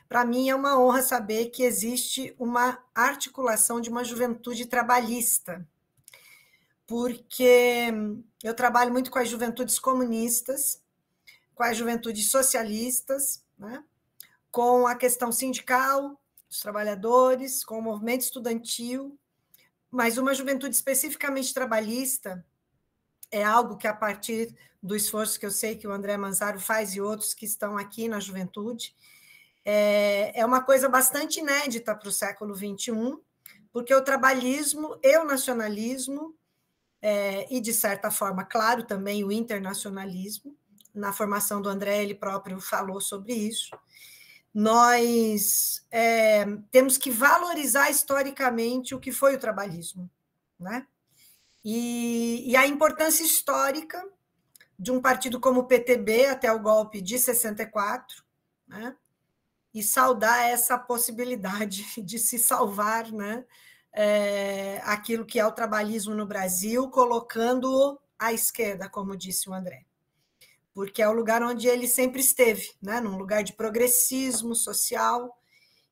Para mim é uma honra saber que existe uma articulação de uma juventude trabalhista, porque eu trabalho muito com as juventudes comunistas, com as juventudes socialistas, né? Com a questão sindical dos trabalhadores, com o movimento estudantil, mas uma juventude especificamente trabalhista é algo que, a partir do esforço que eu sei que o André Manzaro faz e outros que estão aqui na juventude, é uma coisa bastante inédita para o século XXI, porque o trabalhismo e o nacionalismo, e, de certa forma, claro, também o internacionalismo, na formação do André, ele próprio falou sobre isso, nós temos que valorizar historicamente o que foi o trabalhismo, né? E a importância histórica de um partido como o PTB até o golpe de 64, né? E saudar essa possibilidade de se salvar, né? Aquilo que é o trabalhismo no Brasil, colocando à esquerda, como disse o André, porque é o lugar onde ele sempre esteve, né? Num lugar de progressismo social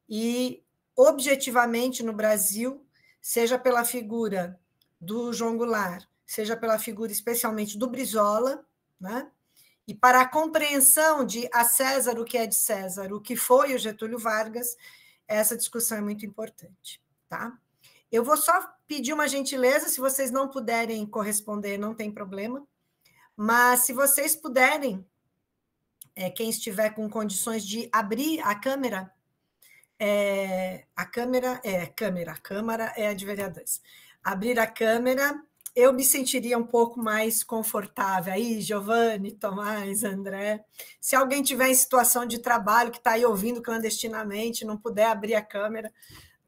e, objetivamente, no Brasil, seja pela figura do João Goulart, seja pela figura especialmente do Brizola, né? E para a compreensão de a César o que é de César, o que foi o Getúlio Vargas, essa discussão é muito importante, tá? Eu vou só pedir uma gentileza, se vocês não puderem corresponder, não tem problema, mas se vocês puderem, quem estiver com condições de abrir a câmera, a câmera é a de vereadores, abrir a câmera, eu me sentiria um pouco mais confortável. Aí, Giovanni, Tomás, André, se alguém tiver em situação de trabalho, que está aí ouvindo clandestinamente, não puder abrir a câmera,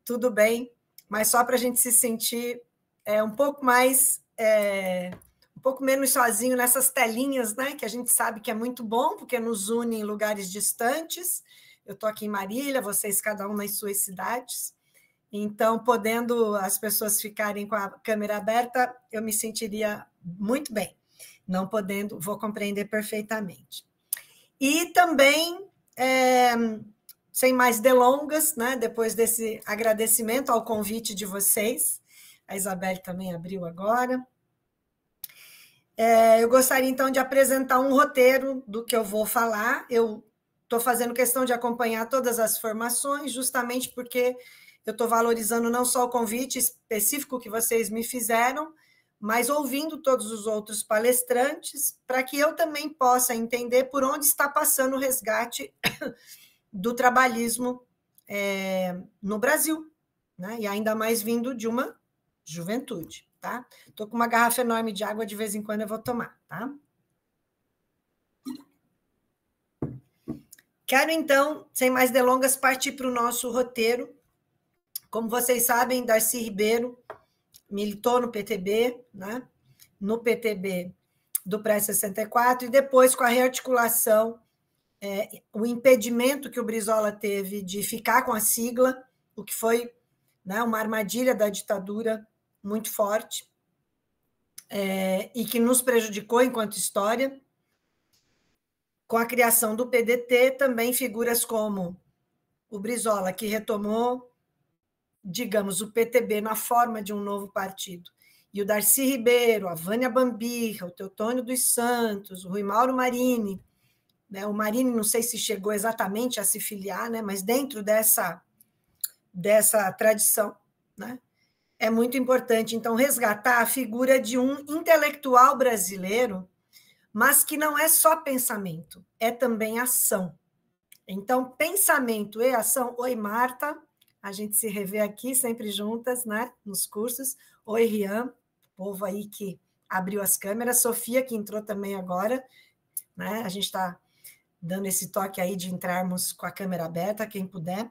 tudo bem, mas só para a gente se sentir um pouco mais, um pouco menos sozinho nessas telinhas, né, que a gente sabe que é muito bom, porque nos une em lugares distantes. Eu estou aqui em Marília, vocês cada um nas suas cidades. Então, podendo as pessoas ficarem com a câmera aberta, eu me sentiria muito bem. Não podendo, vou compreender perfeitamente. E também, sem mais delongas, né, depois desse agradecimento ao convite de vocês, a Isabelle também abriu agora, eu gostaria, então, de apresentar um roteiro do que eu vou falar. Eu estou fazendo questão de acompanhar todas as formações, justamente porque eu estou valorizando não só o convite específico que vocês me fizeram, mas ouvindo todos os outros palestrantes, para que eu também possa entender por onde está passando o resgate do trabalhismo no Brasil, né? E ainda mais vindo de uma juventude, tá? Estou com uma garrafa enorme de água, de vez em quando eu vou tomar, tá? Quero, então, sem mais delongas, partir para o nosso roteiro. Como vocês sabem, Darcy Ribeiro militou no PTB, né? No PTB do pré-64, e depois, com a rearticulação, o impedimento que o Brizola teve de ficar com a sigla, o que foi, né, uma armadilha da ditadura muito forte, e que nos prejudicou enquanto história. Com a criação do PDT, também figuras como o Brizola, que retomou, digamos, o PTB na forma de um novo partido, e o Darcy Ribeiro, a Vânia Bambirra, o Teotônio dos Santos, o Rui Mauro Marini, né? O Marini, não sei se chegou exatamente a se filiar, né? Mas dentro dessa tradição, né? É muito importante, então, resgatar a figura de um intelectual brasileiro, mas que não é só pensamento, é também ação. Então, pensamento e ação. Oi, Marta, a gente se revê aqui, sempre juntas, né, nos cursos. Oi, Rian, povo aí que abriu as câmeras. Sofia, que entrou também agora, né, a gente está dando esse toque aí de entrarmos com a câmera aberta, quem puder.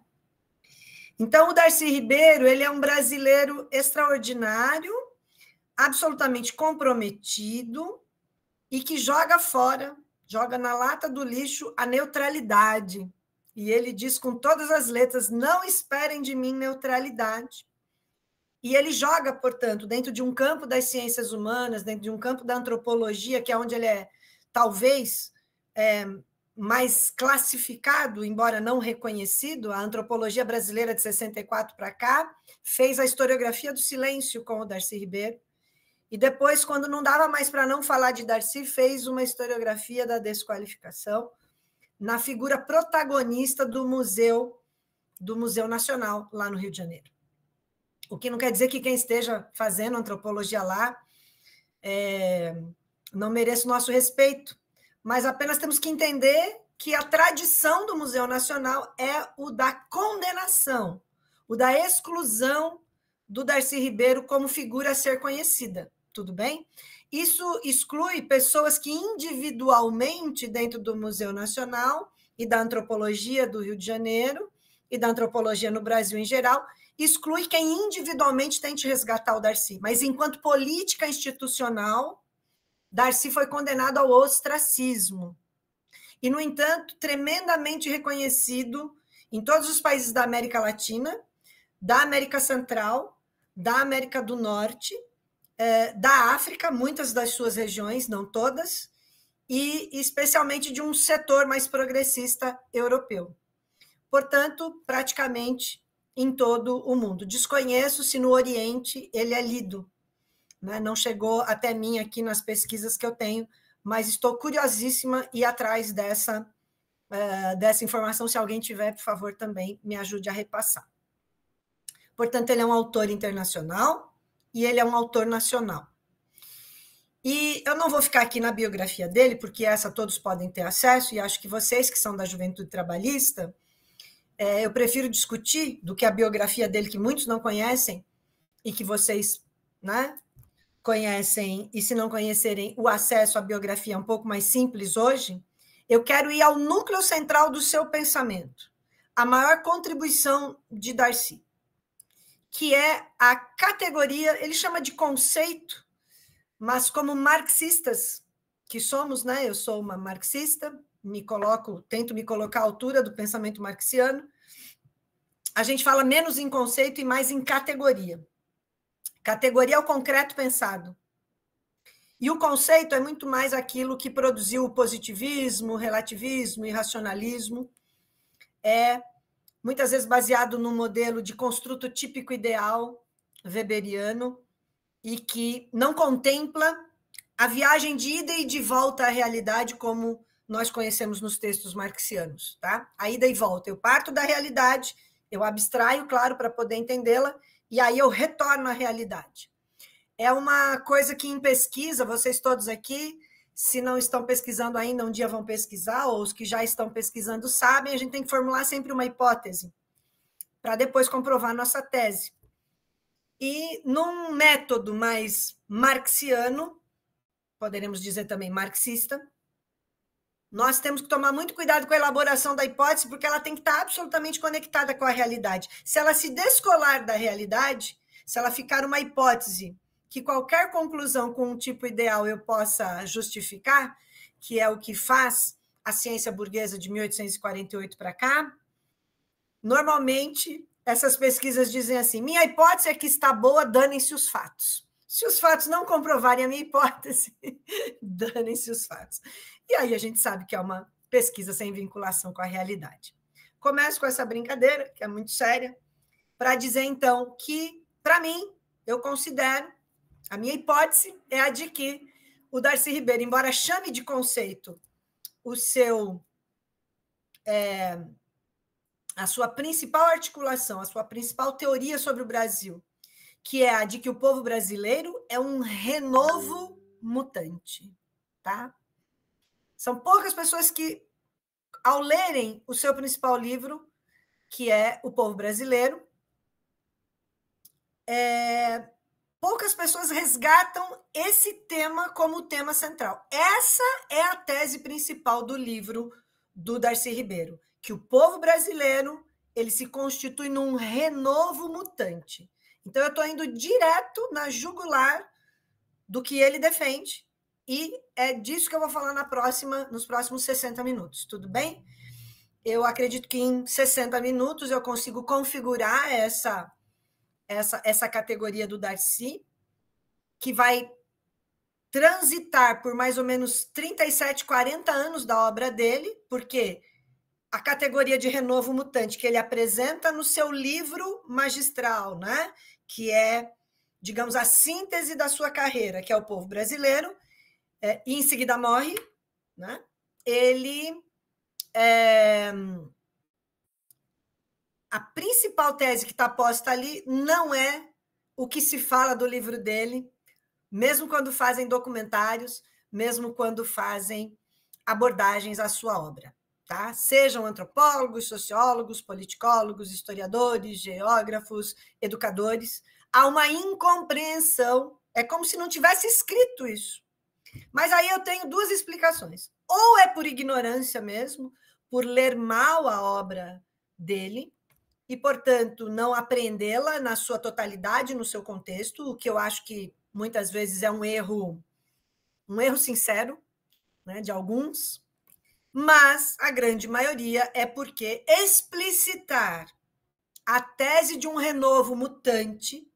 Então, o Darcy Ribeiro, ele é um brasileiro extraordinário, absolutamente comprometido e que joga fora, joga na lata do lixo a neutralidade. E ele diz com todas as letras, não esperem de mim neutralidade. E ele joga, portanto, dentro de um campo das ciências humanas, dentro de um campo da antropologia, que é onde ele é, talvez, mais classificado, embora não reconhecido, a antropologia brasileira de 64 para cá, fez a historiografia do silêncio com o Darcy Ribeiro, e depois, quando não dava mais para não falar de Darcy, fez uma historiografia da desqualificação na figura protagonista do Museu Nacional, lá no Rio de Janeiro. O que não quer dizer que quem esteja fazendo antropologia lá não mereça o nosso respeito, mas apenas temos que entender que a tradição do Museu Nacional é o da condenação, o da exclusão do Darcy Ribeiro como figura a ser conhecida, tudo bem? Isso exclui pessoas que individualmente, dentro do Museu Nacional e da antropologia do Rio de Janeiro e da antropologia no Brasil em geral, exclui quem individualmente tente resgatar o Darcy, mas enquanto política institucional, Darcy foi condenado ao ostracismo. E, no entanto, tremendamente reconhecido em todos os países da América Latina, da América Central, da América do Norte, da África, muitas das suas regiões, não todas, e especialmente de um setor mais progressista europeu. Portanto, praticamente em todo o mundo. Desconheço se no Oriente ele é lido. Não chegou até mim aqui nas pesquisas que eu tenho, mas estou curiosíssima e atrás dessa informação. Se alguém tiver, por favor, também me ajude a repassar. Portanto, ele é um autor internacional e ele é um autor nacional. E eu não vou ficar aqui na biografia dele, porque essa todos podem ter acesso, e acho que vocês que são da Juventude Trabalhista, eu prefiro discutir do que a biografia dele, que muitos não conhecem, e que vocês, conhecem, e se não conhecerem, o acesso à biografia é um pouco mais simples hoje. Eu quero ir ao núcleo central do seu pensamento, a maior contribuição de Darcy, que é a categoria, ele chama de conceito, mas como marxistas que somos, eu sou uma marxista, tento me colocar à altura do pensamento marxiano, a gente fala menos em conceito e mais em categoria. Categoria é o concreto pensado. E o conceito é muito mais aquilo que produziu o positivismo, o relativismo e racionalismo. É muitas vezes baseado num modelo de construto típico ideal weberiano e que não contempla a viagem de ida e de volta à realidade como nós conhecemos nos textos marxianos, tá? A ida e volta. Eu parto da realidade, eu abstraio, claro, para poder entendê-la, e aí eu retorno à realidade. É uma coisa que em pesquisa, vocês todos aqui, se não estão pesquisando ainda, um dia vão pesquisar, ou os que já estão pesquisando sabem, a gente tem que formular sempre uma hipótese, para depois comprovar nossa tese. E num método mais marxiano, poderemos dizer também marxista, nós temos que tomar muito cuidado com a elaboração da hipótese, porque ela tem que estar absolutamente conectada com a realidade. Se ela se descolar da realidade, se ela ficar uma hipótese que qualquer conclusão com um tipo ideal eu possa justificar, que é o que faz a ciência burguesa de 1848 para cá, normalmente essas pesquisas dizem assim, minha hipótese é que está boa, danem-se os fatos. Se os fatos não comprovarem a minha hipótese, danem-se os fatos. E aí a gente sabe que é uma pesquisa sem vinculação com a realidade. Começo com essa brincadeira, que é muito séria, para dizer, então, que, para mim, eu considero, a minha hipótese é a de que o Darcy Ribeiro, embora chame de conceito a sua principal articulação, a sua principal teoria sobre o Brasil, que é a de que o povo brasileiro é um renovo mutante, tá? São poucas pessoas que, ao lerem o seu principal livro, que é O Povo Brasileiro, poucas pessoas resgatam esse tema como tema central. Essa é a tese principal do livro do Darcy Ribeiro, que o povo brasileiro ele se constitui num renovo mutante. Então, eu estou indo direto na jugular do que ele defende, e é disso que eu vou falar nos próximos 60 minutos, tudo bem? Eu acredito que em 60 minutos eu consigo configurar essa categoria do Darcy, que vai transitar por mais ou menos 37, 40 anos da obra dele, porque a categoria de renovo mutante que ele apresenta no seu livro magistral, né? Que é, digamos, a síntese da sua carreira, que é O Povo Brasileiro, e em seguida morre, né? Ele a principal tese que está posta ali não é o que se fala do livro dele, mesmo quando fazem documentários, mesmo quando fazem abordagens à sua obra. Tá? Sejam antropólogos, sociólogos, politicólogos, historiadores, geógrafos, educadores, há uma incompreensão, é como se não tivesse escrito isso. Mas aí eu tenho duas explicações. Ou é por ignorância mesmo, por ler mal a obra dele, e, portanto, não apreendê-la na sua totalidade, no seu contexto, o que eu acho que muitas vezes é um erro sincero, né, de alguns, mas a grande maioria é porque explicitar a tese de um renovo mutante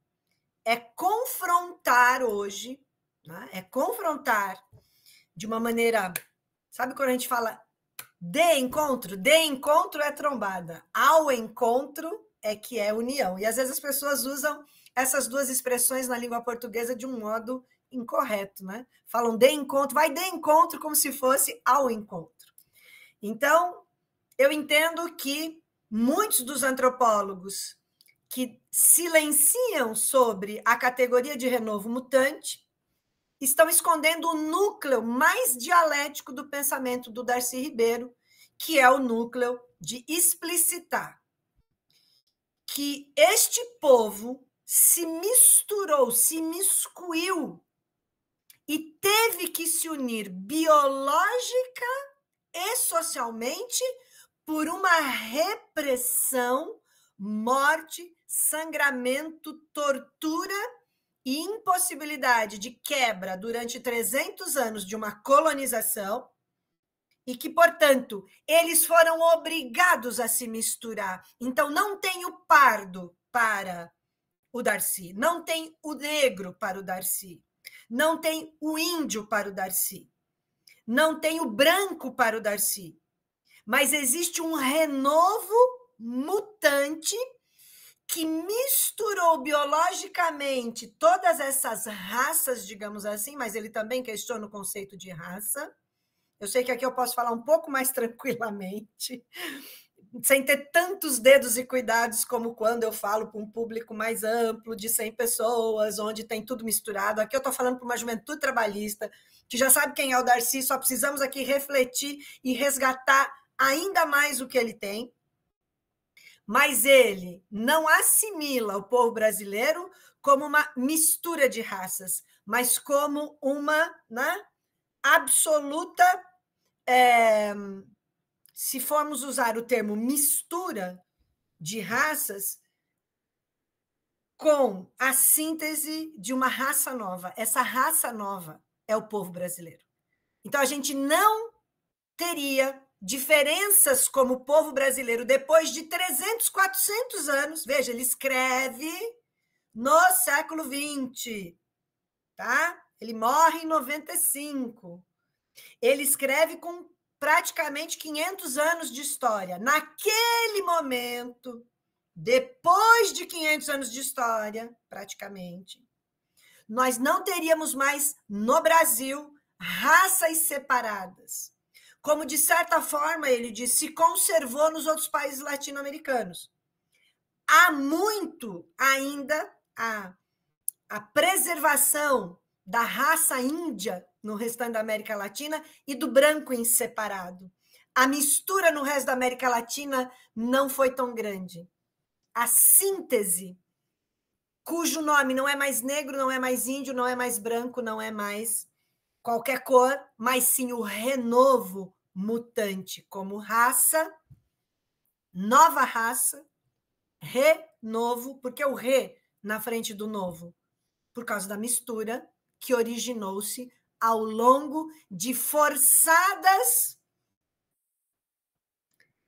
é confrontar hoje, né, é confrontar de uma maneira, sabe quando a gente fala de encontro é trombada, ao encontro é que é união. E às vezes as pessoas usam essas duas expressões na língua portuguesa de um modo incorreto, né? Falam de encontro, vai de encontro como se fosse ao encontro. Então, eu entendo que muitos dos antropólogos que silenciam sobre a categoria de renovo mutante estão escondendo o núcleo mais dialético do pensamento do Darcy Ribeiro, que é o núcleo de explicitar que este povo se misturou, se miscuiu e teve que se unir biológica e socialmente por uma repressão, morte, sangramento, tortura e impossibilidade de quebra durante 300 anos de uma colonização e que, portanto, eles foram obrigados a se misturar. Então, não tem o pardo para o Darcy, não tem o negro para o Darcy, não tem o índio para o Darcy, não tem o branco para o Darcy, mas existe um renovo mutante que misturou biologicamente todas essas raças, digamos assim, mas ele também questiona o conceito de raça. Eu sei que aqui eu posso falar um pouco mais tranquilamente, sem ter tantos dedos e cuidados como quando eu falo para um público mais amplo, de 100 pessoas, onde tem tudo misturado. Aqui eu estou falando para uma juventude trabalhista, que já sabe quem é o Darcy, só precisamos aqui refletir e resgatar ainda mais o que ele tem. Mas ele não assimila o povo brasileiro como uma mistura de raças, mas como uma, né, absoluta, se formos usar o termo mistura de raças, com a síntese de uma raça nova. Essa raça nova é o povo brasileiro. Então, a gente não teria diferenças como povo brasileiro depois de 300, 400 anos. Veja, ele escreve no século XX, tá? Ele morre em 95. Ele escreve com praticamente 500 anos de história. Naquele momento, depois de 500 anos de história, praticamente, nós não teríamos mais no Brasil raças separadas. Como, de certa forma, ele diz, se conservou nos outros países latino-americanos. Há muito ainda a preservação da raça índia no restante da América Latina e do branco em separado. A mistura no resto da América Latina não foi tão grande. A síntese, cujo nome não é mais negro, não é mais índio, não é mais branco, não é mais qualquer cor, mas sim o renovo mutante como raça, nova raça, renovo, porque o re na frente do novo, por causa da mistura que originou-se ao longo de forçadas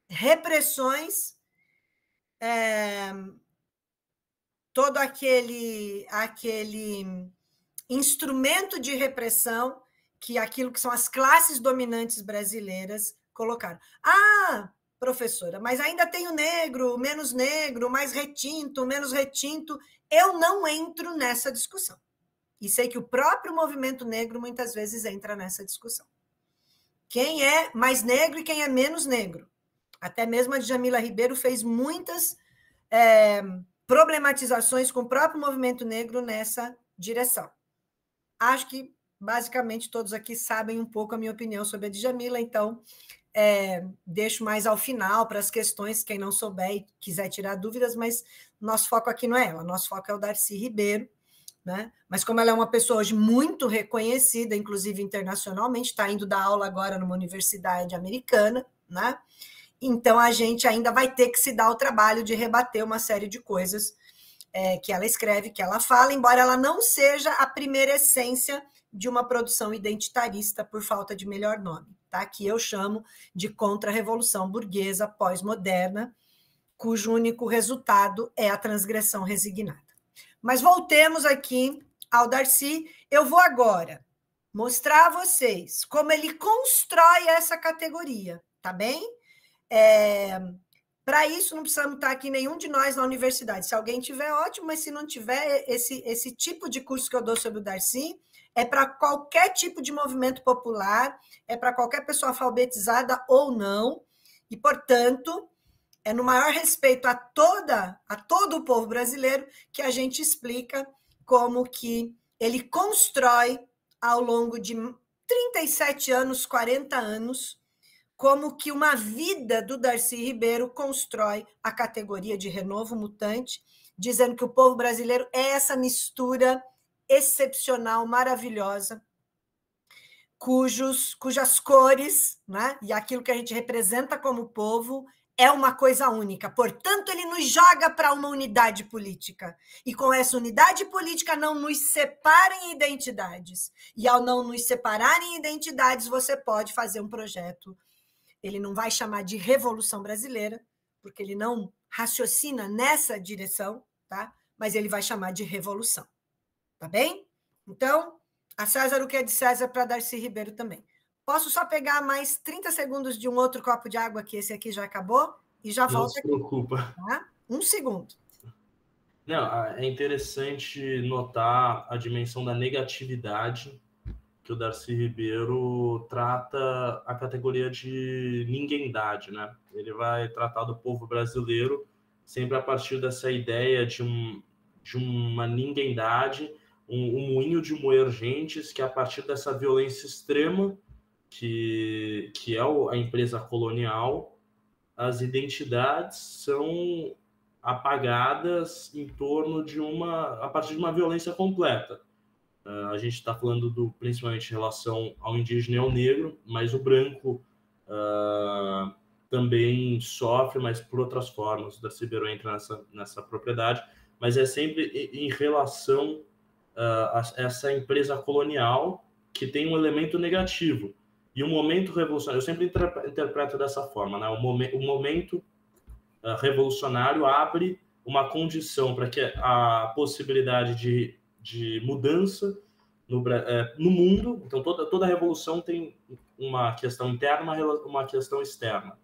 repressões, todo aquele instrumento de repressão que aquilo que são as classes dominantes brasileiras colocaram. Ah, professora, mas ainda tem o negro, mais retinto, menos retinto. Eu não entro nessa discussão. E sei que o próprio movimento negro muitas vezes entra nessa discussão. Quem é mais negro e quem é menos negro? Até mesmo a Djamila Ribeiro fez muitas problematizações com o próprio movimento negro nessa direção. Acho que, basicamente, todos aqui sabem um pouco a minha opinião sobre a Djamila, então deixo mais ao final para as questões, quem não souber e quiser tirar dúvidas, mas nosso foco aqui não é ela, nosso foco é o Darcy Ribeiro, né? Mas como ela é uma pessoa hoje muito reconhecida, inclusive internacionalmente, está indo dar aula agora numa universidade americana, né? Então a gente ainda vai ter que se dar o trabalho de rebater uma série de coisas que ela escreve, que ela fala, embora ela não seja a primeira essência de uma produção identitarista, por falta de melhor nome, tá? Que eu chamo de contra-revolução burguesa pós-moderna, cujo único resultado é a transgressão resignada. Mas voltemos aqui ao Darcy. Eu vou agora mostrar a vocês como ele constrói essa categoria, tá bem? Para isso, não precisamos estar aqui nenhum de nós na universidade. Se alguém tiver, ótimo, mas se não tiver, esse tipo de curso que eu dou sobre o Darcy é para qualquer tipo de movimento popular, é para qualquer pessoa alfabetizada ou não, e, portanto, é no maior respeito a todo o povo brasileiro que a gente explica como que ele constrói, ao longo de 37 anos, 40 anos, como que uma vida do Darcy Ribeiro constrói a categoria de renovo mutante, dizendo que o povo brasileiro é essa mistura excepcional, maravilhosa, cujas cores, né, e aquilo que a gente representa como povo é uma coisa única. Portanto, ele nos joga para uma unidade política. E com essa unidade política não nos separa em identidades. E ao não nos separar em identidades, você pode fazer um projeto. Ele não vai chamar de Revolução Brasileira, porque ele não raciocina nessa direção, tá? Mas ele vai chamar de revolução. Tá bem? Então, a César o que é de César para Darcy Ribeiro também. Posso só pegar mais 30 segundos de um outro copo de água, que esse aqui já acabou, e já volto aqui. Não se preocupa. Tá? Um segundo. Não, é interessante notar a dimensão da negatividade que o Darcy Ribeiro trata a categoria de ninguémdade, né? Ele vai tratar do povo brasileiro sempre a partir dessa ideia de uma ninguémdade, um moinho de moer gentes, que a partir dessa violência extrema que é a empresa colonial, as identidades são apagadas em torno de a partir de uma violência completa. A gente está falando principalmente em relação ao indígena e ao negro, mas o branco também sofre, mas por outras formas. O Darcy Ribeiro entra nessa propriedade, mas é sempre em relação a essa empresa colonial que tem um elemento negativo. E o momento revolucionário, eu sempre interpreto dessa forma, né? O momento revolucionário abre uma condição para que a possibilidade de mudança no mundo. Então, toda revolução tem uma questão interna, uma questão externa.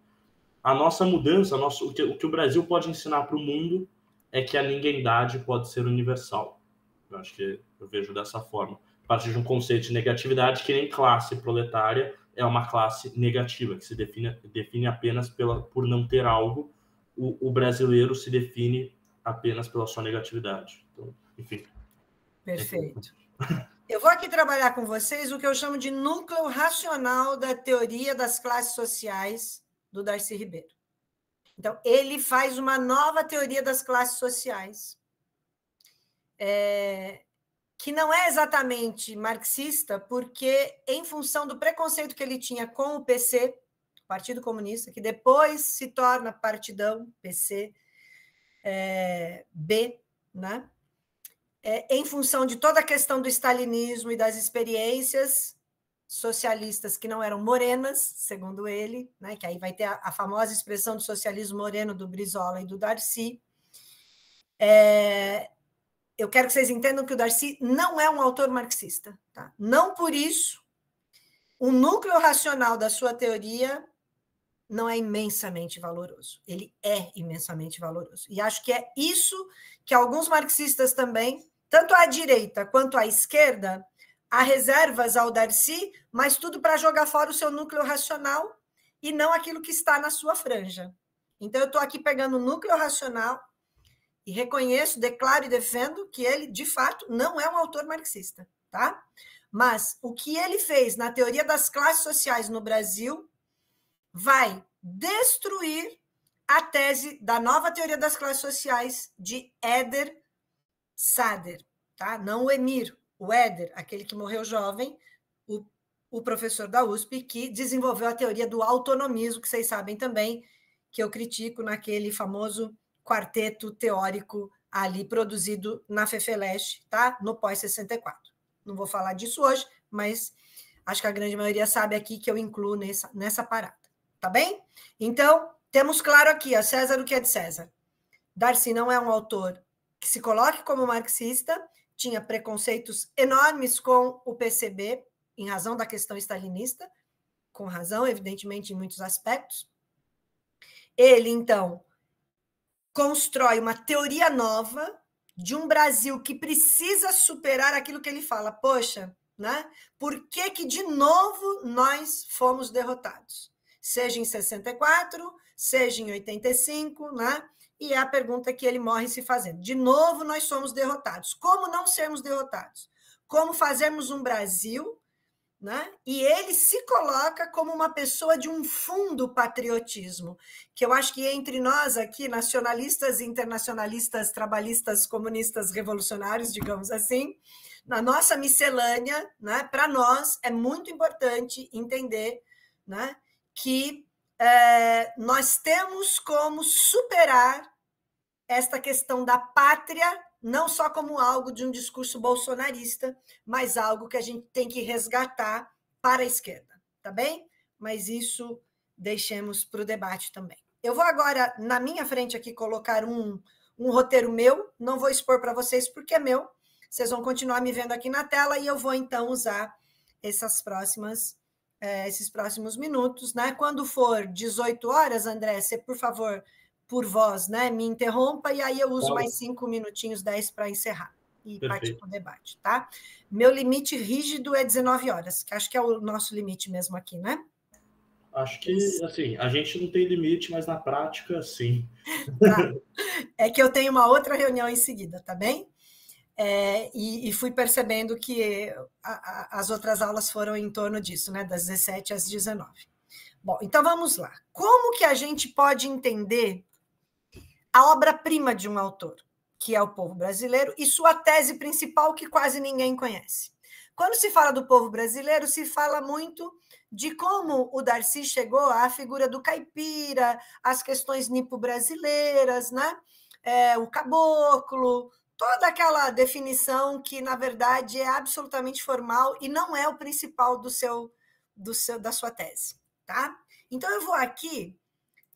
A nossa mudança, o que o Brasil pode ensinar para o mundo é que a ninguémdade pode ser universal. Eu acho que eu vejo dessa forma. A partir de um conceito de negatividade, que nem classe proletária é uma classe negativa, que se define apenas por não ter algo. O brasileiro se define apenas pela sua negatividade. Então, enfim. Perfeito. Eu vou aqui trabalhar com vocês o que eu chamo de núcleo racional da teoria das classes sociais do Darcy Ribeiro. Então, ele faz uma nova teoria das classes sociais, que não é exatamente marxista, porque, em função do preconceito que ele tinha com o PC, Partido Comunista, que depois se torna Partidão, PC, B, né? Em função de toda a questão do stalinismo e das experiências socialistas que não eram morenas, segundo ele, né? Que aí vai ter a famosa expressão do socialismo moreno do Brizola e do Darcy. eu quero que vocês entendam que o Darcy não é um autor marxista. Tá? Não por isso, o núcleo racional da sua teoria não é imensamente valoroso. Ele é imensamente valoroso. E acho que é isso que alguns marxistas também, tanto à direita quanto à esquerda, há reservas ao Darcy, mas tudo para jogar fora o seu núcleo racional e não aquilo que está na sua franja. Então, eu estou aqui pegando o núcleo racional e reconheço, declaro e defendo que ele, de fato, não é um autor marxista, tá? Mas o que ele fez na teoria das classes sociais no Brasil vai destruir a tese da nova teoria das classes sociais de Éder Sader, tá? Não o Emir, o Éder, aquele que morreu jovem, o professor da USP, que desenvolveu a teoria do autonomismo, que vocês sabem também, que eu critico naquele famoso quarteto teórico ali produzido na FEFELESH, tá? No pós-64. Não vou falar disso hoje, mas acho que a grande maioria sabe aqui que eu incluo nessa parada. Tá bem? Então, temos claro aqui, a César o que é de César. Darcy não é um autor que se coloque como marxista, tinha preconceitos enormes com o PCB, em razão da questão stalinista, com razão, evidentemente, em muitos aspectos. Ele, então, constrói uma teoria nova de um Brasil que precisa superar aquilo que ele fala. Poxa, né? Por que de novo nós fomos derrotados? Seja em 64, seja em 85, né? E é a pergunta que ele morre se fazendo. De novo, nós somos derrotados. Como não sermos derrotados? Como fazermos um Brasil, né? E ele se coloca como uma pessoa de um fundo patriotismo, que eu acho que entre nós aqui, nacionalistas, internacionalistas, trabalhistas, comunistas, revolucionários, digamos assim, na nossa miscelânea, né? Para nós é muito importante entender, né? Que nós temos como superar esta questão da pátria, não só como algo de um discurso bolsonarista, mas algo que a gente tem que resgatar para a esquerda, tá bem? Mas isso deixemos para o debate também. Eu vou agora, na minha frente aqui, colocar um roteiro meu, não vou expor para vocês porque é meu, vocês vão continuar me vendo aqui na tela e eu vou, então, usar esses próximos minutos, né? Quando for 18 horas, André, você, por favor, por voz, né, me interrompa, e aí eu uso mais 5 minutinhos, 10 para encerrar e partir para o debate, tá? Meu limite rígido é 19 horas, que acho que é o nosso limite mesmo aqui, né? Acho que, assim, a gente não tem limite, mas na prática, sim. Tá. É que eu tenho uma outra reunião em seguida, tá bem? E fui percebendo que as outras aulas foram em torno disso, né? Das 17 às 19. Bom, então vamos lá. Como que a gente pode entender a obra-prima de um autor, que é o povo brasileiro, e sua tese principal, que quase ninguém conhece? Quando se fala do povo brasileiro, se fala muito de como o Darcy chegou à figura do caipira, as questões nipo-brasileiras, né? O caboclo, toda aquela definição que, na verdade, é absolutamente formal e não é o principal da sua tese, tá? Então, eu vou aqui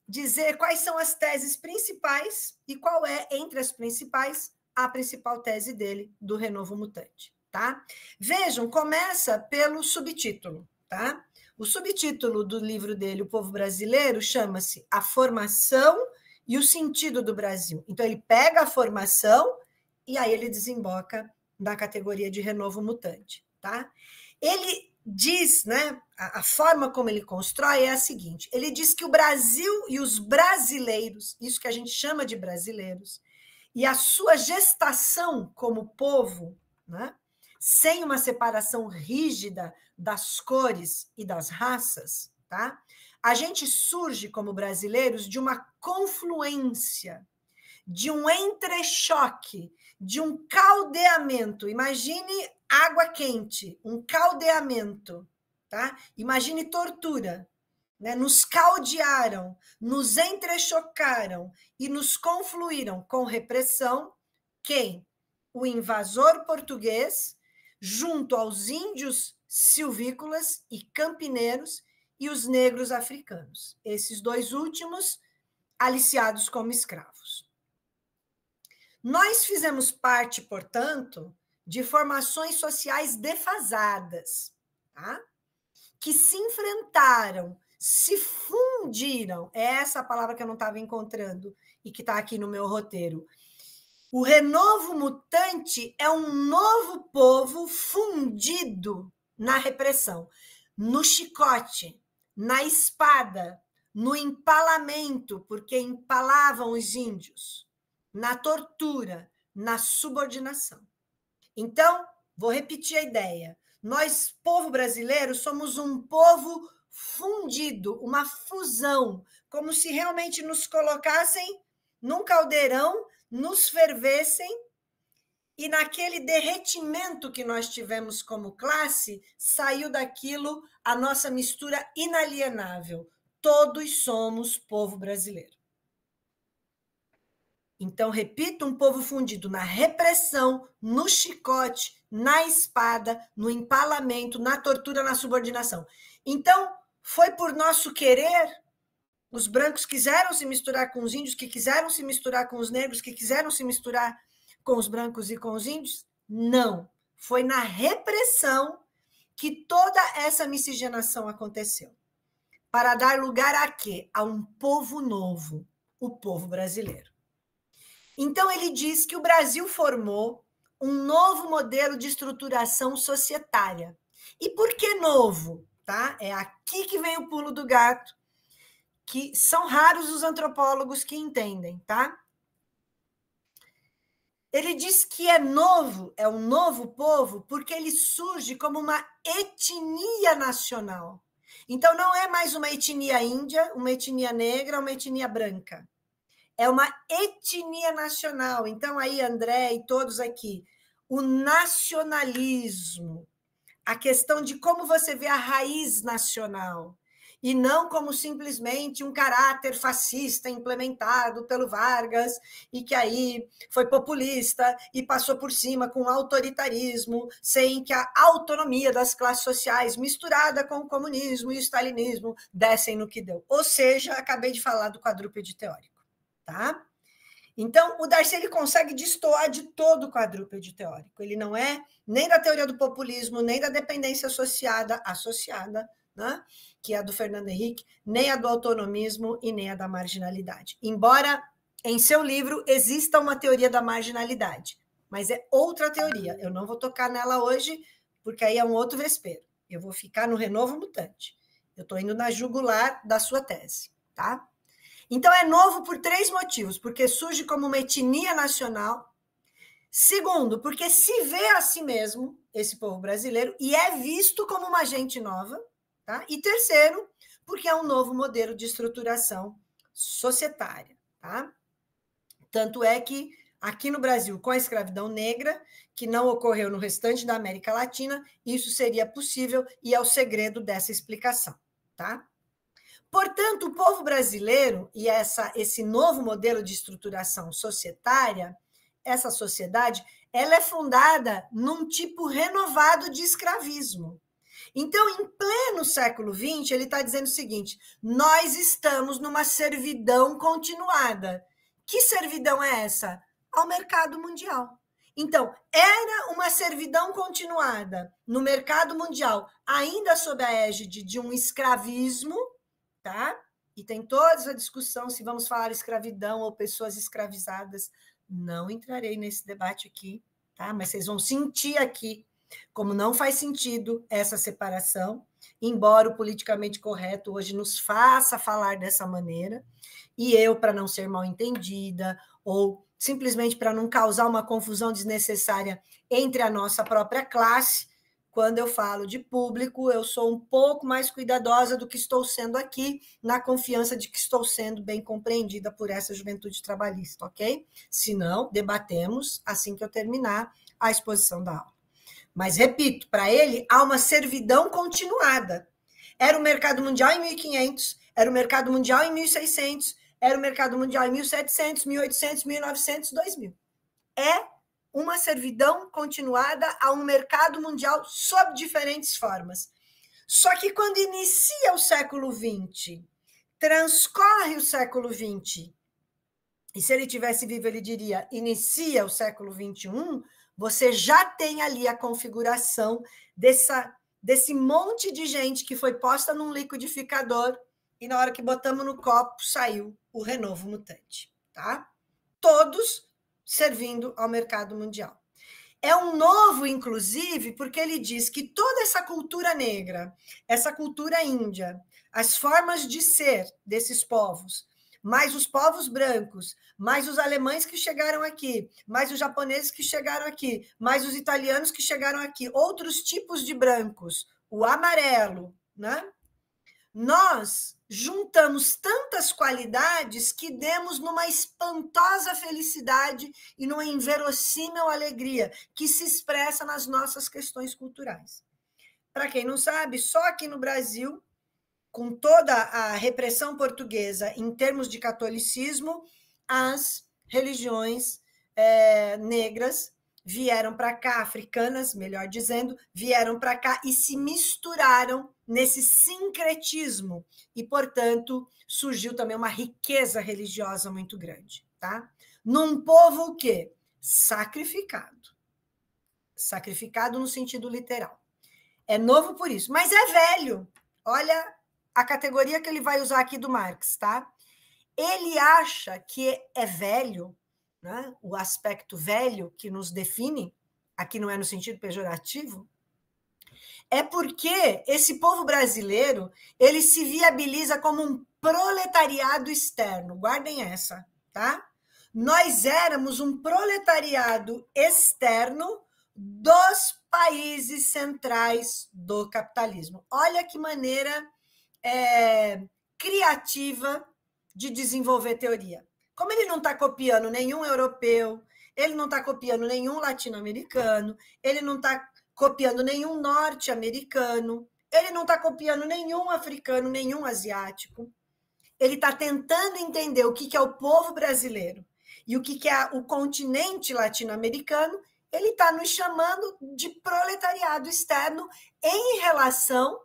dizer quais são as teses principais e qual é, entre as principais, a principal tese dele, do Renovo Mutante, tá? Vejam, começa pelo subtítulo, tá? O subtítulo do livro dele, O Povo Brasileiro, chama-se A Formação e o Sentido do Brasil. Então, ele pega a formação e aí ele desemboca na categoria de Renovo Mutante, tá? Ele diz, né, a forma como ele constrói é a seguinte: ele diz que o Brasil e os brasileiros, isso que a gente chama de brasileiros, e a sua gestação como povo, né, sem uma separação rígida das cores e das raças, tá? A gente surge como brasileiros de uma confluência, de um entrechoque, de um caldeamento. Imagine água quente, um caldeamento, tá? Imagine tortura, né? Nos caldearam, nos entrechocaram e nos confluíram com repressão. Quem? O invasor português, junto aos índios silvícolas e campineiros e os negros africanos. Esses dois últimos aliciados como escravos. Nós fizemos parte, portanto, de formações sociais defasadas, tá? Que se enfrentaram, se fundiram. É essa a palavra que eu não estava encontrando e que está aqui no meu roteiro. O renovo mutante é um novo povo fundido na repressão, no chicote, na espada, no empalamento, porque empalavam os índios, na tortura, na subordinação. Então, vou repetir a ideia. Nós, povo brasileiro, somos um povo fundido, uma fusão, como se realmente nos colocassem num caldeirão, nos fervessem, e naquele derretimento que nós tivemos como classe, saiu daquilo a nossa mistura inalienável. Todos somos povo brasileiro. Então, repito, um povo fundido na repressão, no chicote, na espada, no empalamento, na tortura, na subordinação. Então, foi por nosso querer, os brancos quiseram se misturar com os índios, que quiseram se misturar com os negros, que quiseram se misturar com os brancos e com os índios? Não. Foi na repressão que toda essa miscigenação aconteceu. Para dar lugar a quê? A um povo novo, o povo brasileiro. Então, ele diz que o Brasil formou um novo modelo de estruturação societária. E por que novo? Tá? É aqui que vem o pulo do gato, que são raros os antropólogos que entendem. Tá? Ele diz que é novo, é um novo povo, porque ele surge como uma etnia nacional. Então, não é mais uma etnia índia, uma etnia negra, uma etnia branca. É uma etnia nacional. Então, aí, André e todos aqui, o nacionalismo, a questão de como você vê a raiz nacional, e não como simplesmente um caráter fascista implementado pelo Vargas, e que aí foi populista e passou por cima com autoritarismo, sem que a autonomia das classes sociais, misturada com o comunismo e o stalinismo, dessem no que deu. Ou seja, acabei de falar do quadrúpede teórico. Tá? Então, o Darcy ele consegue destoar de todo o quadrúpede teórico. Ele não é nem da teoria do populismo, nem da dependência associada, né? Que é a do Fernando Henrique, nem a do autonomismo e nem a da marginalidade. Embora em seu livro exista uma teoria da marginalidade, mas é outra teoria. Eu não vou tocar nela hoje, porque aí é um outro vespeiro. Eu vou ficar no renovo mutante. Eu estou indo na jugular da sua tese, tá? Então, é novo por 3 motivos. Porque surge como uma etnia nacional. Segundo, porque se vê a si mesmo, esse povo brasileiro, e é visto como uma gente nova. Tá? E terceiro, porque é um novo modelo de estruturação societária. Tá? Tanto é que, aqui no Brasil, com a escravidão negra, que não ocorreu no restante da América Latina, isso seria possível e é o segredo dessa explicação. Tá? Portanto, o povo brasileiro e esse novo modelo de estruturação societária, essa sociedade, ela é fundada num tipo renovado de escravismo. Então, em pleno século XX, ele está dizendo o seguinte: nós estamos numa servidão continuada. Que servidão é essa? Ao mercado mundial. Então, era uma servidão continuada no mercado mundial, ainda sob a égide de um escravismo. Tá? E tem toda essa discussão se vamos falar escravidão ou pessoas escravizadas. Não entrarei nesse debate aqui, tá? Mas vocês vão sentir aqui como não faz sentido essa separação, embora o politicamente correto hoje nos faça falar dessa maneira, e eu, para não ser mal entendida, ou simplesmente para não causar uma confusão desnecessária entre a nossa própria classe, quando eu falo de público, eu sou um pouco mais cuidadosa do que estou sendo aqui, na confiança de que estou sendo bem compreendida por essa juventude trabalhista, ok? Se não, debatemos assim que eu terminar a exposição da aula. Mas, repito, para ele, há uma servidão continuada. Era o mercado mundial em 1500, era o mercado mundial em 1600, era o mercado mundial em 1700, 1800, 1900, 2000. É uma servidão continuada a um mercado mundial sob diferentes formas. Só que quando inicia o século XX, transcorre o século XX, e se ele tivesse vivo, ele diria, inicia o século XXI, você já tem ali a configuração desse monte de gente que foi posta num liquidificador e na hora que botamos no copo, saiu o Renovo Mutante, tá? Todos servindo ao mercado mundial. É um novo, inclusive, porque ele diz que toda essa cultura negra, essa cultura índia, as formas de ser desses povos, mais os povos brancos, mais os alemães que chegaram aqui, mais os japoneses que chegaram aqui, mais os italianos que chegaram aqui, outros tipos de brancos, o amarelo, né? Nós juntamos tantas qualidades que demos numa espantosa felicidade e numa inverossímil alegria que se expressa nas nossas questões culturais. Para quem não sabe, só aqui no Brasil, com toda a repressão portuguesa em termos de catolicismo, as religiões negras vieram para cá, africanas, melhor dizendo, vieram para cá e se misturaram nesse sincretismo e, portanto, surgiu também uma riqueza religiosa muito grande, tá? Num povo o quê? Sacrificado. Sacrificado no sentido literal. É novo por isso, mas é velho. Olha a categoria que ele vai usar aqui do Marx, tá? Ele acha que é velho, né? O aspecto velho que nos define, aqui não é no sentido pejorativo, é porque esse povo brasileiro ele se viabiliza como um proletariado externo. Guardem essa, tá? Nós éramos um proletariado externo dos países centrais do capitalismo. Olha que maneira criativa de desenvolver teoria. Como ele não está copiando nenhum europeu, ele não está copiando nenhum latino-americano, ele não está copiando nenhum norte-americano, ele não está copiando nenhum africano, nenhum asiático. Ele está tentando entender o que é o povo brasileiro e o que é o continente latino-americano. Ele está nos chamando de proletariado externo em relação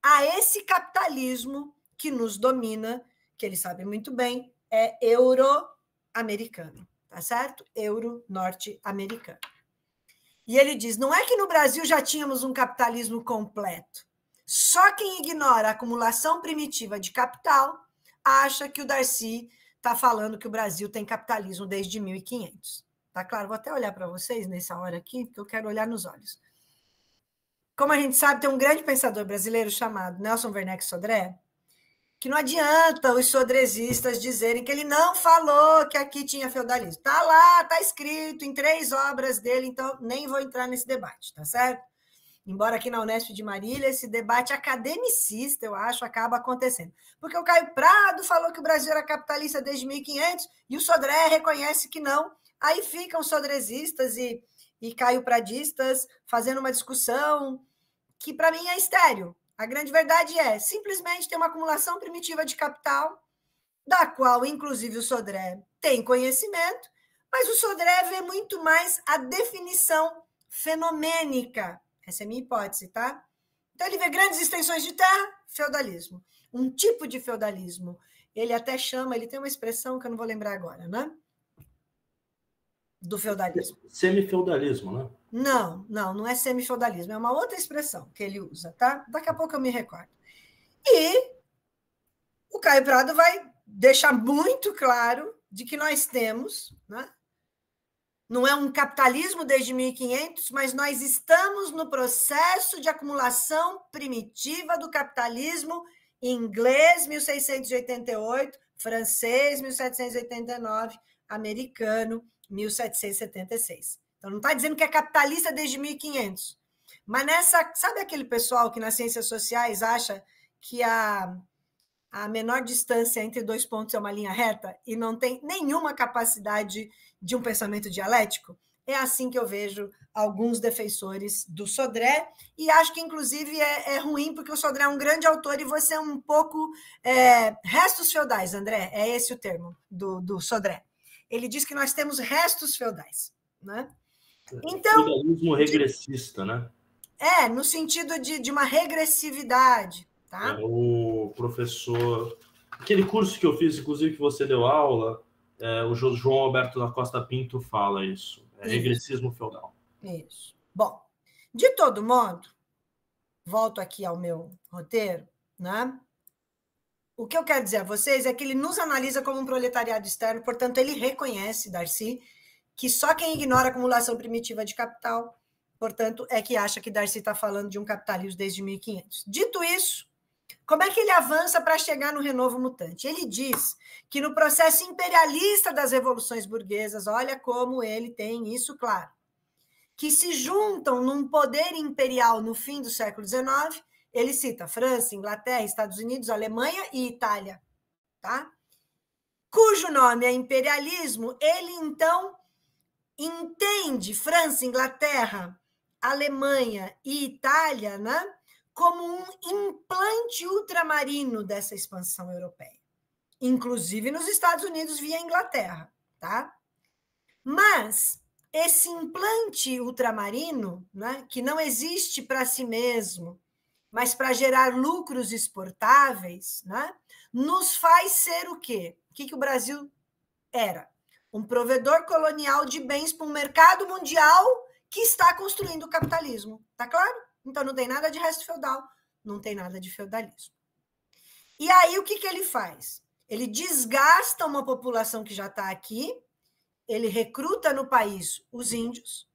a esse capitalismo que nos domina, que ele sabe muito bem, é euro-americano, tá certo? Euro-norte-americano. E ele diz, não é que no Brasil já tínhamos um capitalismo completo. Só quem ignora a acumulação primitiva de capital acha que o Darcy está falando que o Brasil tem capitalismo desde 1500. Tá claro? Vou até olhar para vocês nessa hora aqui, porque eu quero olhar nos olhos. Como a gente sabe, tem um grande pensador brasileiro chamado Nelson Werneck Sodré, que não adianta os sodresistas dizerem que ele não falou que aqui tinha feudalismo. Está lá, está escrito em 3 obras dele, então nem vou entrar nesse debate, tá certo? Embora aqui na Unesp de Marília esse debate academicista, eu acho, acaba acontecendo. Porque o Caio Prado falou que o Brasil era capitalista desde 1500 e o Sodré reconhece que não. Aí ficam sodresistas e caio-pradistas fazendo uma discussão que, para mim, é estéril. A grande verdade é, simplesmente tem uma acumulação primitiva de capital, da qual, inclusive, o Sodré tem conhecimento, mas o Sodré vê muito mais a definição fenomênica. Essa é a minha hipótese, tá? Então, ele vê grandes extensões de terra, feudalismo. Um tipo de feudalismo. Ele até chama, ele tem uma expressão que eu não vou lembrar agora, né? Do feudalismo. Semifeudalismo, né? Não é semifeudalismo, é uma outra expressão que ele usa, tá? Daqui a pouco eu me recordo. E o Caio Prado vai deixar muito claro de que nós temos, né? Não é um capitalismo desde 1500, mas nós estamos no processo de acumulação primitiva do capitalismo inglês, 1688, francês, 1789, americano, 1776. Então, não está dizendo que é capitalista desde 1500. Mas nessa... Sabe aquele pessoal que nas ciências sociais acha que a menor distância entre 2 pontos é uma linha reta e não tem nenhuma capacidade de um pensamento dialético? É assim que eu vejo alguns defensores do Sodré e acho que, inclusive, é ruim porque o Sodré é um grande autor e você é um pouco... restos feudais, André, é esse o termo do Sodré. Ele diz que nós temos restos feudais, né? Então, feudalismo regressista, né? No sentido de uma regressividade, tá? O professor... Aquele curso que eu fiz, inclusive, que você deu aula, o João Alberto da Costa Pinto fala isso. Regressismo feudal. Isso. Bom, de todo modo, volto aqui ao meu roteiro, né? O que eu quero dizer a vocês é que ele nos analisa como um proletariado externo, portanto, ele reconhece, Darcy, que só quem ignora a acumulação primitiva de capital, portanto, é que acha que Darcy está falando de um capitalismo desde 1500. Dito isso, como é que ele avança para chegar no renovo mutante? Ele diz que no processo imperialista das revoluções burguesas, olha como ele tem isso claro, que se juntam num poder imperial no fim do século XIX, ele cita França, Inglaterra, Estados Unidos, Alemanha e Itália, tá? Cujo nome é imperialismo, ele então entende França, Inglaterra, Alemanha e Itália, né, como um implante ultramarino dessa expansão europeia, inclusive nos Estados Unidos via Inglaterra, tá? Mas esse implante ultramarino, né, que não existe para si mesmo, mas para gerar lucros exportáveis, né, nos faz ser o quê? O que o Brasil era? Um provedor colonial de bens para um mercado mundial que está construindo o capitalismo. Tá claro? Então não tem nada de resto feudal, não tem nada de feudalismo. E aí o que ele faz? Ele desgasta uma população que já está aqui, ele recruta no país os índios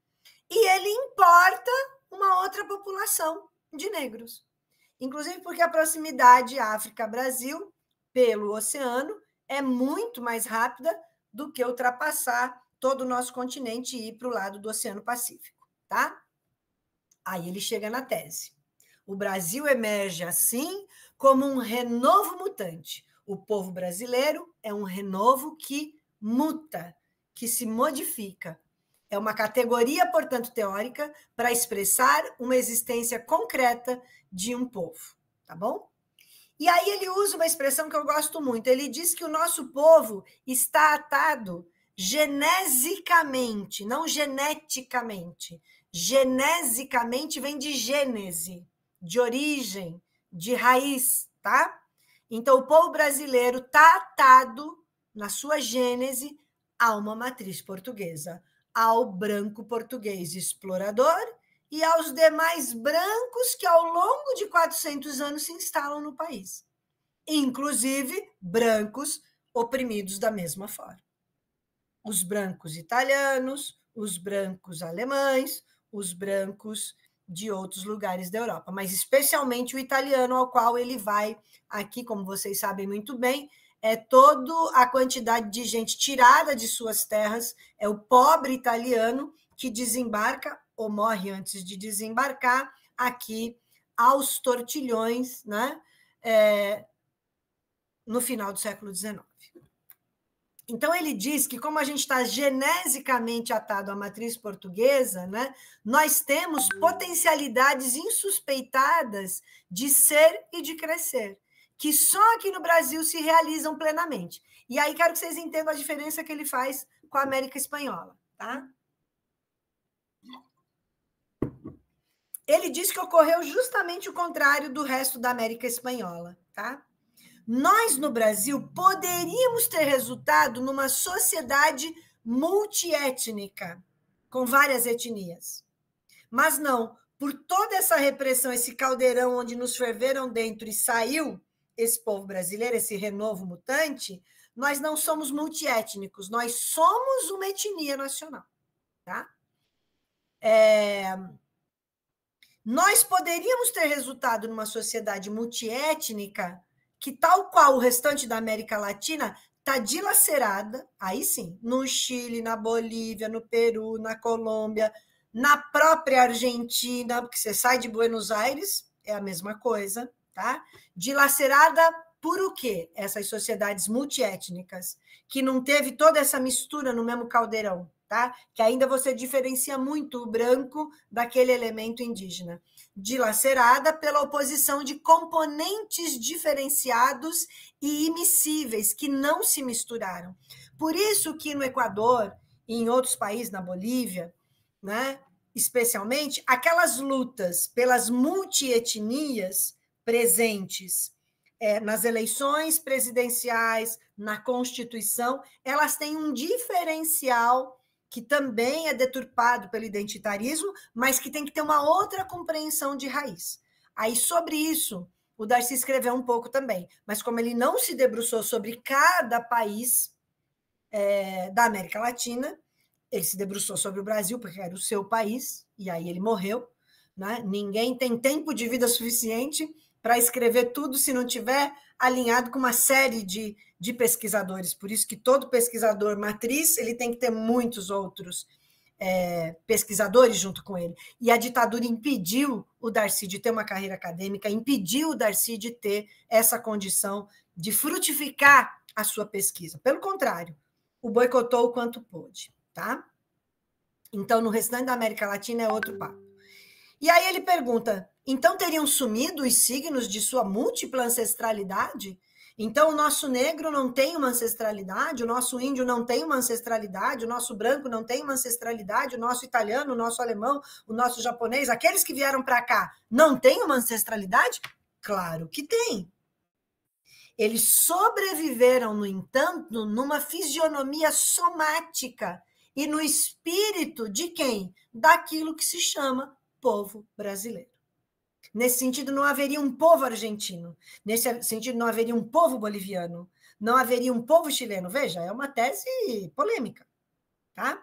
e ele importa uma outra população de negros. Inclusive porque a proximidade África-Brasil pelo oceano é muito mais rápida do que ultrapassar todo o nosso continente e ir para o lado do Oceano Pacífico, tá? Aí ele chega na tese. O Brasil emerge assim como um renovo mutante. O povo brasileiro é um renovo que muta, que se modifica. É uma categoria, portanto, teórica para expressar uma existência concreta de um povo, tá bom? E aí ele usa uma expressão que eu gosto muito. Ele diz que o nosso povo está atado genesicamente, não geneticamente. Genesicamente vem de gênese, de origem, de raiz, tá? Então, o povo brasileiro está atado, na sua gênese, a uma matriz portuguesa, ao branco português explorador e aos demais brancos que, ao longo de 400 anos, se instalam no país. Inclusive, brancos oprimidos da mesma forma. Os brancos italianos, os brancos alemães, os brancos de outros lugares da Europa, mas especialmente o italiano, ao qual ele vai aqui, como vocês sabem muito bem, é toda a quantidade de gente tirada de suas terras, é o pobre italiano que desembarca ou morre antes de desembarcar aqui aos tortilhões, né? No final do século XIX. Então, ele diz que, como a gente está genesicamente atado à matriz portuguesa, né, nós temos potencialidades insuspeitadas de ser e de crescer, que só aqui no Brasil se realizam plenamente. E aí quero que vocês entendam a diferença que ele faz com a América Espanhola, tá? Ele diz que ocorreu justamente o contrário do resto da América Espanhola, tá? Nós, no Brasil, poderíamos ter resultado numa sociedade multiétnica, com várias etnias. Mas não, por toda essa repressão, esse caldeirão onde nos ferveram dentro e saiu esse povo brasileiro, esse renovo mutante, nós não somos multiétnicos, nós somos uma etnia nacional. Tá? Nós poderíamos ter resultado numa sociedade multiétnica que, tal qual o restante da América Latina, está dilacerada, aí sim, no Chile, na Bolívia, no Peru, na Colômbia, na própria Argentina, porque você sai de Buenos Aires, é a mesma coisa, tá? Dilacerada por o quê? Essas sociedades multiétnicas, que não teve toda essa mistura no mesmo caldeirão, tá? Que ainda você diferencia muito o branco daquele elemento indígena. Dilacerada pela oposição de componentes diferenciados e immiscíveis, que não se misturaram. Por isso que no Equador e em outros países, na Bolívia, né, especialmente, aquelas lutas pelas multietnias presentes nas eleições presidenciais, na Constituição, elas têm um diferencial que também é deturpado pelo identitarismo, mas que tem que ter uma outra compreensão de raiz. Aí, sobre isso, o Darcy escreveu um pouco também, mas como ele não se debruçou sobre cada país da América Latina, ele se debruçou sobre o Brasil, porque era o seu país, e aí ele morreu. Né? Ninguém tem tempo de vida suficiente para escrever tudo se não tiver alinhado com uma série de pesquisadores. Por isso que todo pesquisador matriz ele tem que ter muitos outros pesquisadores junto com ele. E a ditadura impediu o Darcy de ter uma carreira acadêmica, impediu o Darcy de ter essa condição de frutificar a sua pesquisa. Pelo contrário, o boicotou o quanto pôde. Tá? Então, no restante da América Latina é outro papo. E aí ele pergunta, então teriam sumido os signos de sua múltipla ancestralidade? Então o nosso negro não tem uma ancestralidade, o nosso índio não tem uma ancestralidade, o nosso branco não tem uma ancestralidade, o nosso italiano, o nosso alemão, o nosso japonês, aqueles que vieram para cá, não têm uma ancestralidade? Claro que tem. Eles sobreviveram, no entanto, numa fisionomia somática e no espírito de quem? Daquilo que se chama povo brasileiro. Nesse sentido, não haveria um povo argentino. Nesse sentido, não haveria um povo boliviano. Não haveria um povo chileno. Veja, é uma tese polêmica. Tá?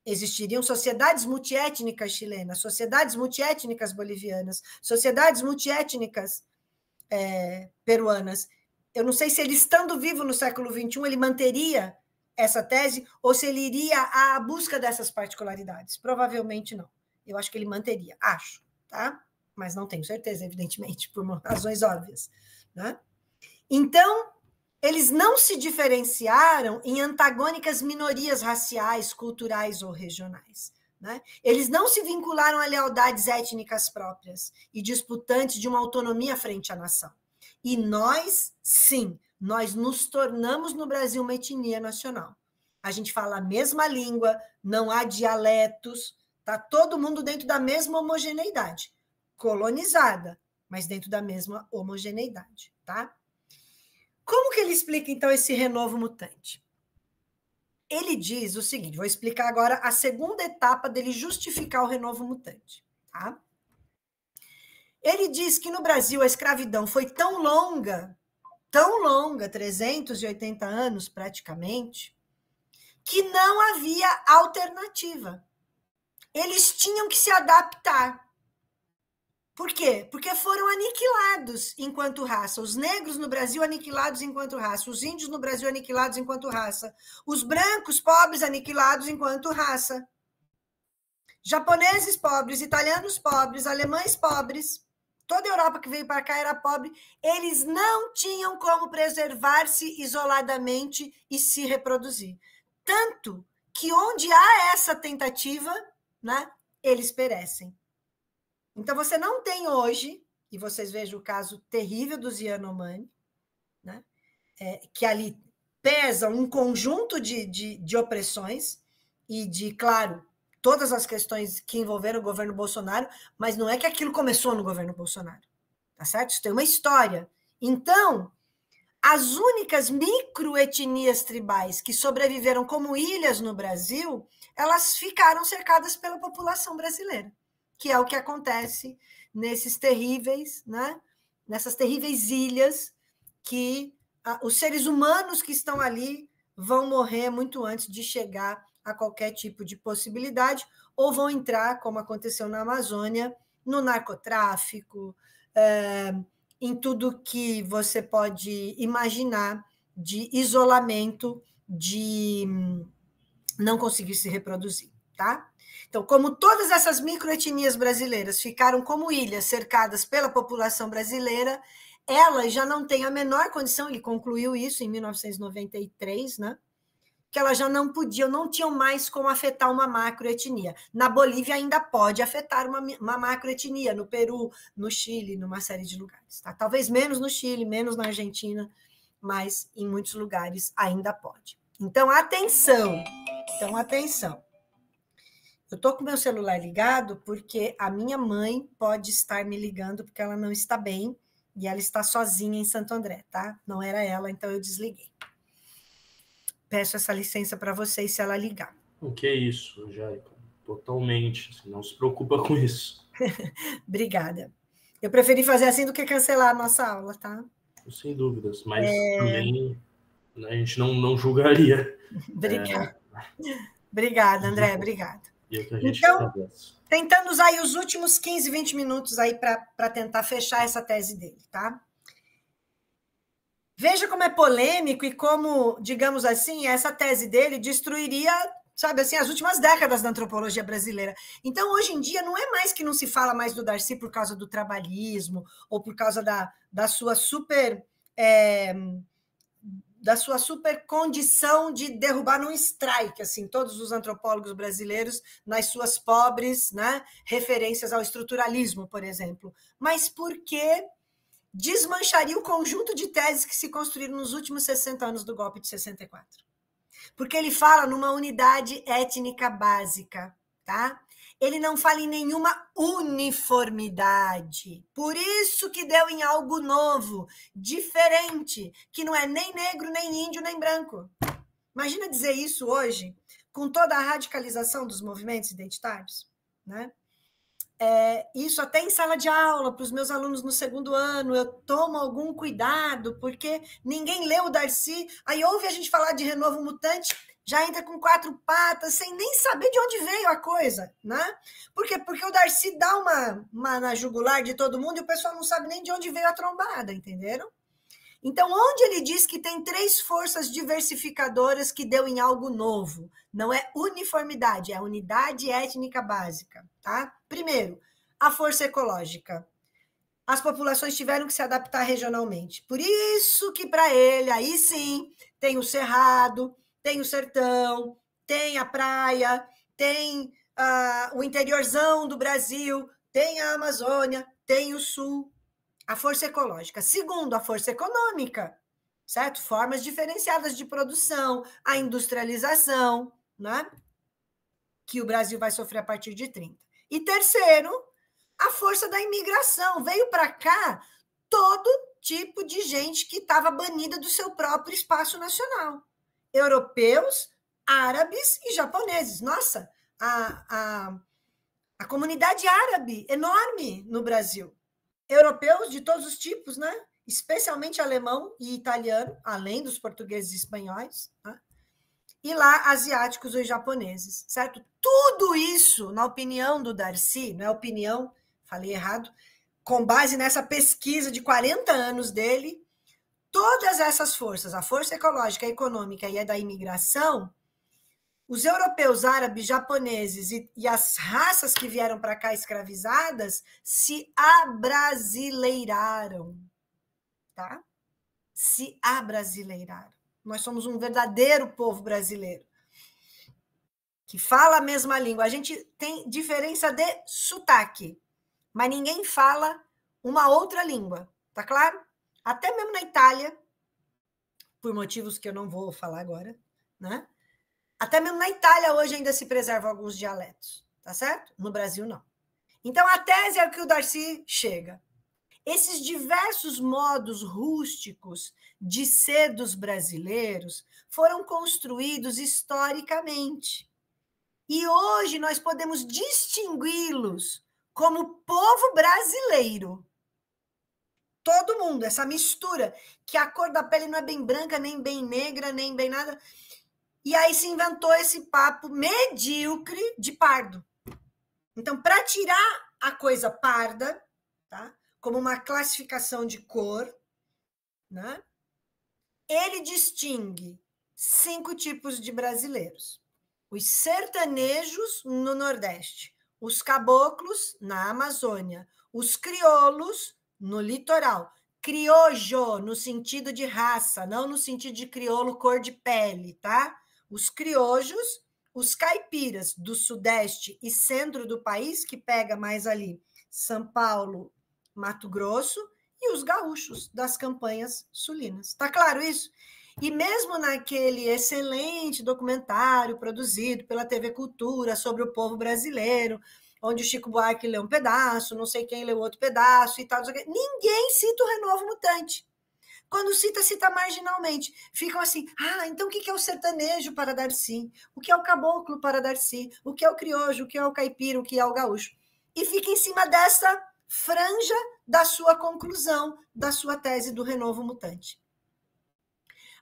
Existiriam sociedades multiétnicas chilenas, sociedades multiétnicas bolivianas, sociedades multiétnicas peruanas. Eu não sei se ele, estando vivo no século XXI, ele manteria essa tese ou se ele iria à busca dessas particularidades. Provavelmente não. Eu acho que ele manteria, acho, tá? Mas não tenho certeza, evidentemente, por razões óbvias. Né? Então, eles não se diferenciaram em antagônicas minorias raciais, culturais ou regionais. Né? Eles não se vincularam a lealdades étnicas próprias e disputantes de uma autonomia frente à nação. E nós, sim, nós nos tornamos no Brasil uma etnia nacional. A gente fala a mesma língua, não há dialetos, está todo mundo dentro da mesma homogeneidade, colonizada, mas dentro da mesma homogeneidade. Tá? Como que ele explica, então, esse renovo mutante? Ele diz o seguinte, vou explicar agora a segunda etapa dele justificar o renovo mutante. Tá? Ele diz que no Brasil a escravidão foi tão longa, 380 anos praticamente, que não havia alternativa. Eles tinham que se adaptar. Por quê? Porque foram aniquilados enquanto raça. Os negros no Brasil aniquilados enquanto raça. Os índios no Brasil aniquilados enquanto raça. Os brancos pobres aniquilados enquanto raça. Japoneses pobres, italianos pobres, alemães pobres. Toda a Europa que veio para cá era pobre. Eles não tinham como preservar-se isoladamente e se reproduzir. Tanto que onde há essa tentativa, né, eles perecem. Então, você não tem hoje, e vocês vejam o caso terrível dos Yanomami, né, que ali pesa um conjunto de opressões e de, claro, todas as questões que envolveram o governo Bolsonaro, mas não é que aquilo começou no governo Bolsonaro, tá certo? Isso tem uma história. Então, as únicas microetnias tribais que sobreviveram como ilhas no Brasil, elas ficaram cercadas pela população brasileira, que é o que acontece nesses terríveis, né? Nessas terríveis ilhas que os seres humanos que estão ali vão morrer muito antes de chegar a qualquer tipo de possibilidade, ou vão entrar, como aconteceu na Amazônia, no narcotráfico, em tudo que você pode imaginar de isolamento, de não conseguir se reproduzir, tá? Então, como todas essas microetnias brasileiras ficaram como ilhas cercadas pela população brasileira, elas já não têm a menor condição, ele concluiu isso em 1993, né? Que elas já não podiam, não tinham mais como afetar uma macroetnia. Na Bolívia ainda pode afetar uma macroetnia, no Peru, no Chile, numa série de lugares. Tá? Talvez menos no Chile, menos na Argentina, mas em muitos lugares ainda pode. Então, atenção! Eu estou com meu celular ligado porque a minha mãe pode estar me ligando porque ela não está bem E ela está sozinha em Santo André, tá? Não era ela, então eu desliguei. Peço essa licença para vocês se ela ligar. O que é isso, Jaica? Totalmente. Assim, não se preocupa com isso. Obrigada. Eu preferi fazer assim do que cancelar a nossa aula, tá? Sem dúvidas, mas também a gente não julgaria. Obrigada. Obrigada, André, obrigada. E é que a gente então, agradece. tentando usar aí os últimos 15, 20 minutos aí para tentar fechar essa tese dele, tá? Veja como é polêmico e como, digamos assim, essa tese dele destruiria, sabe assim, as últimas décadas da antropologia brasileira. Então, hoje em dia, não é mais que não se fala mais do Darcy por causa do trabalhismo ou por causa da sua super condição de derrubar num strike, assim, todos os antropólogos brasileiros nas suas pobres, né, referências ao estruturalismo, por exemplo. Mas porque desmancharia o conjunto de teses que se construíram nos últimos 60 anos do golpe de 64. Porque ele fala numa unidade étnica básica, tá? Ele não fala em nenhuma uniformidade. Por isso que deu em algo novo, diferente, que não é nem negro, nem índio, nem branco. Imagina dizer isso hoje, com toda a radicalização dos movimentos identitários, né? Isso até em sala de aula, para os meus alunos no segundo ano, eu tomo algum cuidado, porque ninguém leu o Darcy, aí ouve a gente falar de renovo mutante, já entra com 4 patas, sem nem saber de onde veio a coisa, né? Por quê? Porque o Darcy dá uma na jugular de todo mundo e o pessoal não sabe nem de onde veio a trombada, entenderam? Então, onde ele diz que tem 3 forças diversificadoras que deu em algo novo, não é uniformidade, é unidade étnica básica, tá? Primeiro, a força ecológica. As populações tiveram que se adaptar regionalmente. Por isso que, para ele, aí sim, tem o cerrado, tem o sertão, tem a praia, tem o interiorzão do Brasil, tem a Amazônia, tem o sul. A força ecológica. Segundo, a força econômica, certo? Formas diferenciadas de produção, a industrialização, né? Que o Brasil vai sofrer a partir de 30. E terceiro, a força da imigração. Veio para cá todo tipo de gente que estava banida do seu próprio espaço nacional. Europeus, árabes e japoneses. Nossa, a comunidade árabe enorme no Brasil. Europeus de todos os tipos, né? Especialmente alemão e italiano, além dos portugueses e espanhóis, né? E lá asiáticos e japoneses, certo? Tudo isso, na opinião do Darcy, não é opinião, falei errado, com base nessa pesquisa de 40 anos dele, todas essas forças, a força ecológica, a econômica e a da imigração, os europeus, árabes, japoneses e as raças que vieram para cá escravizadas se abrasileiraram, tá? Se abrasileiraram. Nós somos um verdadeiro povo brasileiro que fala a mesma língua. A gente tem diferença de sotaque, mas ninguém fala uma outra língua, tá claro? Até mesmo na Itália, por motivos que eu não vou falar agora, né? Até mesmo na Itália hoje ainda se preservam alguns dialetos, tá certo? No Brasil, não. Então, a tese é o que o Darcy chega. Esses diversos modos rústicos de ser dos brasileiros foram construídos historicamente. E hoje nós podemos distingui-los como povo brasileiro. Todo mundo, essa mistura, que a cor da pele não é bem branca, nem bem negra, nem bem nada. E aí se inventou esse papo medíocre de pardo. Então, para tirar a coisa parda, tá? Como uma classificação de cor, né? Ele distingue 5 tipos de brasileiros. Os sertanejos no Nordeste, os caboclos na Amazônia, os crioulos no litoral. Criojo no sentido de raça, não no sentido de crioulo cor de pele, tá? Os criojos, os caipiras do Sudeste e centro do país, que pega mais ali São Paulo, Mato Grosso, e os gaúchos das campanhas sulinas. Tá claro isso? E mesmo naquele excelente documentário produzido pela TV Cultura sobre o povo brasileiro, onde o Chico Buarque lê um pedaço, não sei quem lê outro pedaço e tal. Ninguém cita o Renovo Mutante. Quando cita marginalmente. Ficam assim, então o que é o sertanejo para Darcy? O que é o caboclo para Darcy? O que é o criojo? O que é o caipira? O que é o gaúcho? E fica em cima dessa franja da sua conclusão, da sua tese do Renovo Mutante.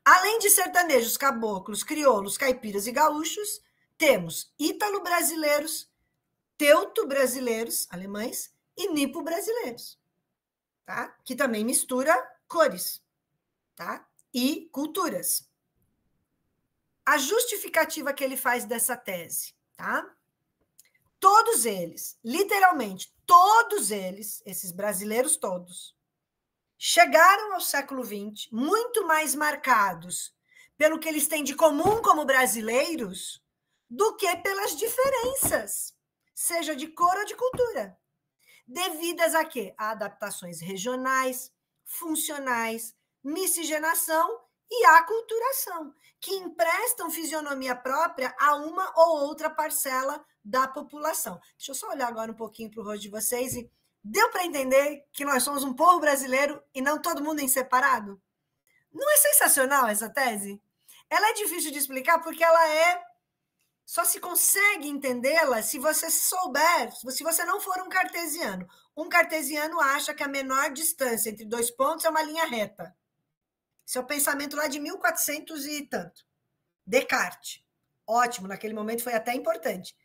Além de sertanejos, caboclos, crioulos, caipiras e gaúchos, temos ítalo-brasileiros, teuto-brasileiros, alemães, e nipo-brasileiros, tá? Que também mistura cores, tá? E culturas. A justificativa que ele faz dessa tese, tá? Todos eles, literalmente, todos eles, esses brasileiros todos, chegaram ao século XX muito mais marcados pelo que eles têm de comum como brasileiros do que pelas diferenças, seja de cor ou de cultura, devidas a quê? A adaptações regionais, funcionais, miscigenação e aculturação, que emprestam fisionomia própria a uma ou outra parcela da população. Deixa eu só olhar agora um pouquinho para o rosto de vocês e deu para entender que nós somos um povo brasileiro e não todo mundo em separado? Não é sensacional essa tese? Ela é difícil de explicar porque ela só se consegue entendê-la se você souber, se você não for um cartesiano. Um cartesiano acha que a menor distância entre dois pontos é uma linha reta. Esse é o pensamento lá de 1400 e tanto. Descartes. Ótimo, naquele momento foi até importante.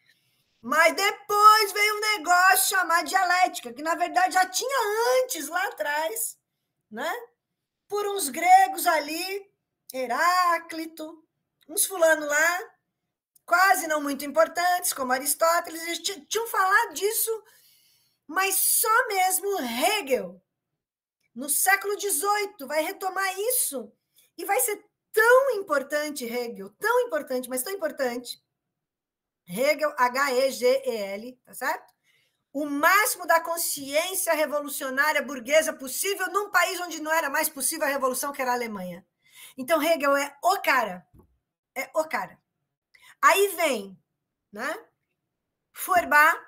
Mas depois veio um negócio chamado dialética, que na verdade já tinha antes, lá atrás, né? Por uns gregos ali, Heráclito, uns fulano lá, quase não muito importantes, como Aristóteles, eles tinham falado disso, mas só mesmo Hegel, no século XVIII, vai retomar isso, e vai ser tão importante, Hegel, tão importante, mas tão importante, Hegel, Hegel, tá certo? O máximo da consciência revolucionária burguesa possível num país onde não era mais possível a revolução, que era a Alemanha. Então, Hegel é o cara. É o cara. Aí vem, né, Feuerbach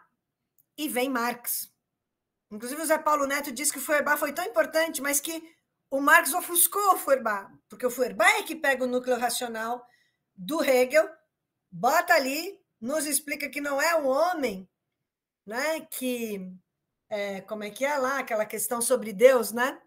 e vem Marx. Inclusive, o Zé Paulo Neto disse que o Feuerbach foi tão importante, mas que o Marx ofuscou o Feuerbach, porque o Feuerbach é que pega o núcleo racional do Hegel, bota ali, nos explica que não é o homem, né, que... como é que é lá, aquela questão sobre Deus, né?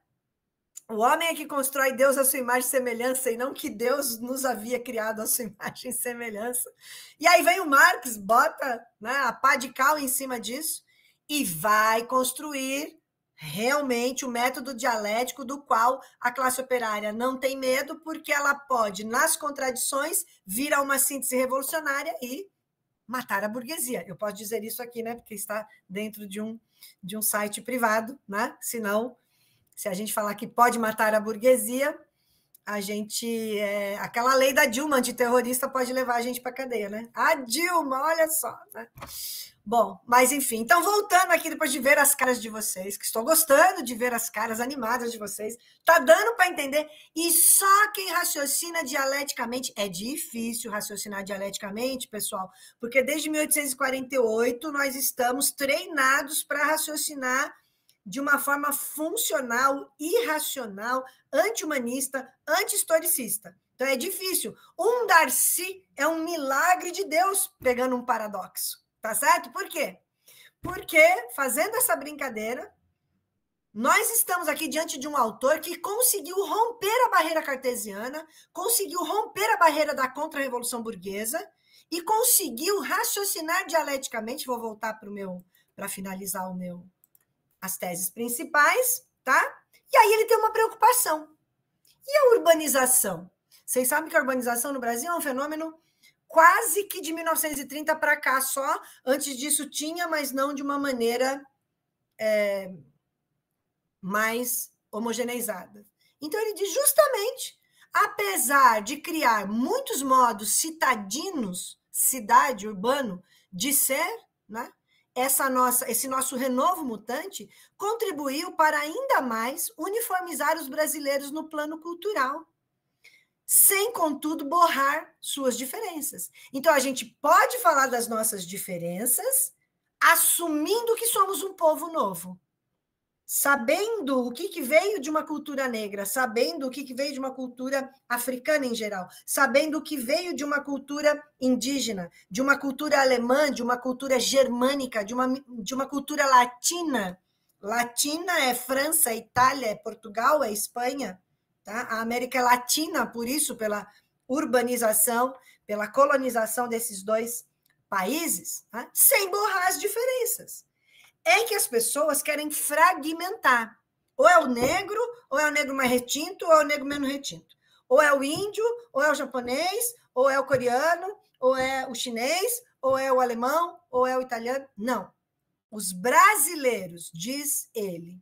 O homem é que constrói Deus à sua imagem e semelhança, e não que Deus nos havia criado à sua imagem e semelhança. E aí vem o Marx, bota, né, a pá de cal em cima disso, e vai construir realmente o método dialético do qual a classe operária não tem medo, porque ela pode, nas contradições, vir a uma síntese revolucionária e matar a burguesia. Eu posso dizer isso aqui, né, porque está dentro de um site privado, né? Senão, se a gente falar que pode matar a burguesia, a gente... aquela lei da Dilma antiterrorista pode levar a gente para a cadeia, né? A Dilma, olha só, né? Bom, mas enfim, então voltando aqui depois de ver as caras de vocês, que estou gostando de ver as caras animadas de vocês, tá dando para entender, e só quem raciocina dialeticamente, é difícil raciocinar dialeticamente, pessoal, porque desde 1848 nós estamos treinados para raciocinar de uma forma funcional, irracional, anti-humanista, anti-historicista. Então é difícil. Um Darcy é um milagre de Deus pegando um paradoxo. Tá certo? Por quê? Porque, fazendo essa brincadeira, nós estamos aqui diante de um autor que conseguiu romper a barreira cartesiana, conseguiu romper a barreira da contra-revolução burguesa e conseguiu raciocinar dialeticamente. Vou voltar para finalizar as teses principais, tá? E aí ele tem uma preocupação. E a urbanização? Vocês sabem que a urbanização no Brasil é um fenômeno quase que de 1930 para cá só. Antes disso tinha, mas não de uma maneira mais homogeneizada. Então, ele diz justamente, apesar de criar muitos modos citadinos, cidade, urbano, de ser, né? Esse nosso renovo mutante contribuiu para ainda mais uniformizar os brasileiros no plano cultural, sem, contudo, borrar suas diferenças. Então, a gente pode falar das nossas diferenças, assumindo que somos um povo novo, sabendo o que veio de uma cultura negra, sabendo o que veio de uma cultura africana em geral, sabendo o que veio de uma cultura indígena, de uma cultura alemã, de uma cultura germânica, de uma cultura latina. Latina é França, é Itália, é Portugal, é Espanha. Tá? A América é latina, por isso, pela urbanização, pela colonização desses dois países, tá? Sem borrar as diferenças. É que as pessoas querem fragmentar. Ou é o negro mais retinto, ou é o negro menos retinto. Ou é o índio, ou é o japonês, ou é o coreano, ou é o chinês, ou é o alemão, ou é o italiano. Não. Os brasileiros, diz ele,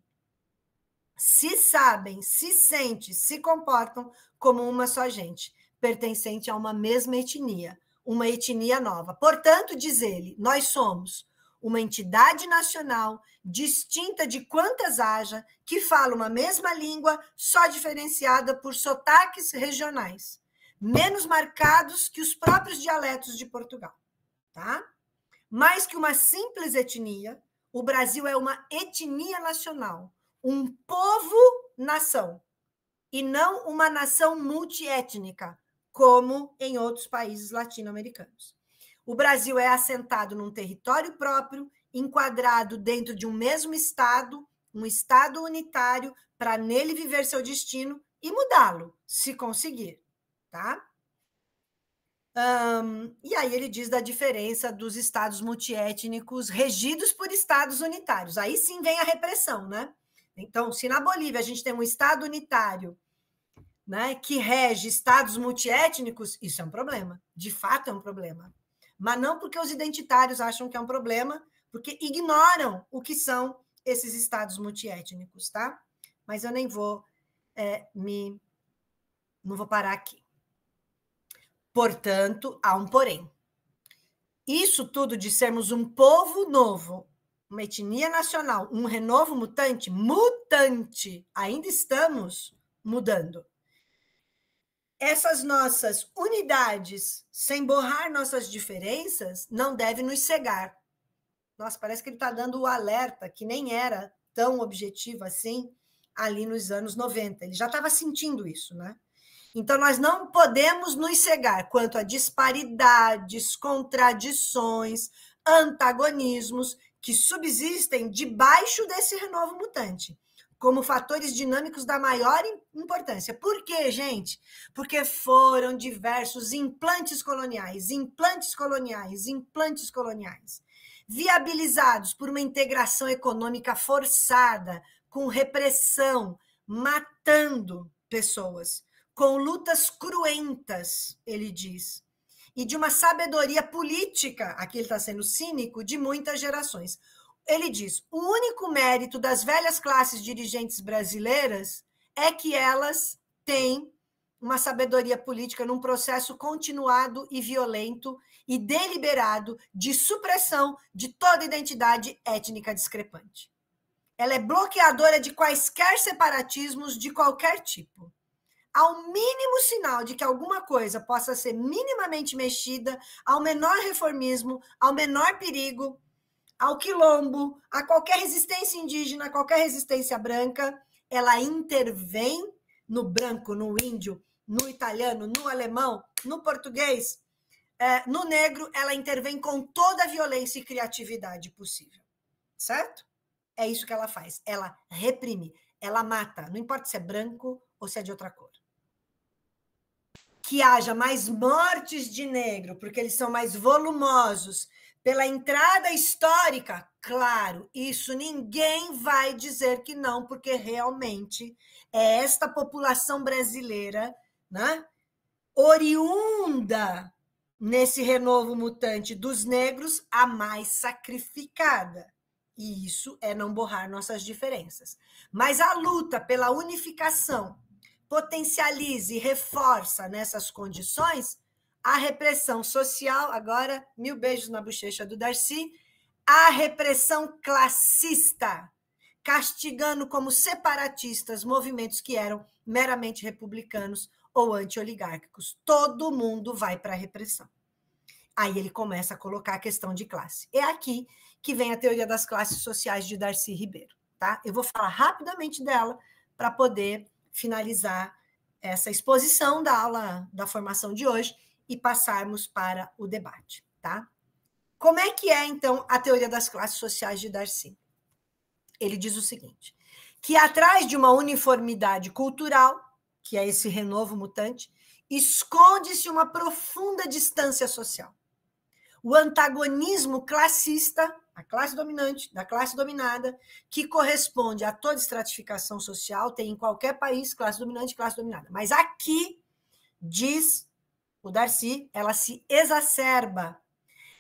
se sabem, se sentem, se comportam como uma só gente, pertencente a uma mesma etnia, uma etnia nova. Portanto, diz ele, nós somos uma entidade nacional distinta de quantas haja, que fala uma mesma língua, só diferenciada por sotaques regionais, menos marcados que os próprios dialetos de Portugal. Tá? Mais que uma simples etnia, o Brasil é uma etnia nacional, um povo-nação, e não uma nação multiétnica, como em outros países latino-americanos. O Brasil é assentado num território próprio, enquadrado dentro de um mesmo Estado, um Estado unitário, para nele viver seu destino e mudá-lo, se conseguir. Tá? E aí ele diz da diferença dos estados multiétnicos regidos por estados unitários. Aí sim vem a repressão, né? Então, se na Bolívia a gente tem um estado unitário, né, que rege estados multiétnicos, isso é um problema. De fato é um problema. Mas não porque os identitários acham que é um problema, porque ignoram o que são esses estados multiétnicos, tá? Mas eu nem vou não vou parar aqui. Portanto, há um porém. Isso tudo de sermos um povo novo, uma etnia nacional, um renovo mutante, ainda estamos mudando. Essas nossas unidades, sem borrar nossas diferenças, não devem nos cegar. Nossa, parece que ele está dando o alerta, que nem era tão objetivo assim, ali nos anos 90. Ele já estava sentindo isso, né? Então, nós não podemos nos cegar quanto a disparidades, contradições, antagonismos que subsistem debaixo desse renovo mutante, como fatores dinâmicos da maior importância. Por quê, gente? Porque foram diversos implantes coloniais, viabilizados por uma integração econômica forçada, com repressão, matando pessoas, com lutas cruentas, ele diz, e de uma sabedoria política, aqui ele está sendo cínico, de muitas gerações. Ele diz, o único mérito das velhas classes dirigentes brasileiras é que elas têm uma sabedoria política num processo continuado e violento e deliberado de supressão de toda identidade étnica discrepante. Ela é bloqueadora de quaisquer separatismos de qualquer tipo. Ao mínimo sinal de que alguma coisa possa ser minimamente mexida, ao menor reformismo, ao menor perigo, ao quilombo, a qualquer resistência indígena, a qualquer resistência branca, ela intervém no branco, no índio, no italiano, no alemão, no português, no negro, ela intervém com toda a violência e criatividade possível. Certo? É isso que ela faz. Ela reprime, ela mata, não importa se é branco ou se é de outra cor. Que haja mais mortes de negro, porque eles são mais volumosos, pela entrada histórica, claro, isso ninguém vai dizer que não, porque realmente é esta população brasileira, né, oriunda nesse renovo mutante dos negros, a mais sacrificada. E isso é não borrar nossas diferenças. Mas a luta pela unificação potencializa e reforça nessas condições a repressão social, agora, 1000 beijos na bochecha do Darcy, a repressão classista, castigando como separatistas movimentos que eram meramente republicanos ou anti-oligárquicos. Todo mundo vai para a repressão. Aí ele começa a colocar a questão de classe. É aqui que vem a teoria das classes sociais de Darcy Ribeiro. Tá? Eu vou falar rapidamente dela para poder finalizar essa exposição da aula da formação de hoje e passarmos para o debate. Tá? Como é que é, então, a teoria das classes sociais de Darcy? Ele diz o seguinte, que atrás de uma uniformidade cultural, que é esse renovo mutante, esconde-se uma profunda distância social. O antagonismo classista, a classe dominante, da classe dominada, que corresponde a toda estratificação social, tem em qualquer país classe dominante e classe dominada. Mas aqui, diz o Darcy, ela se exacerba.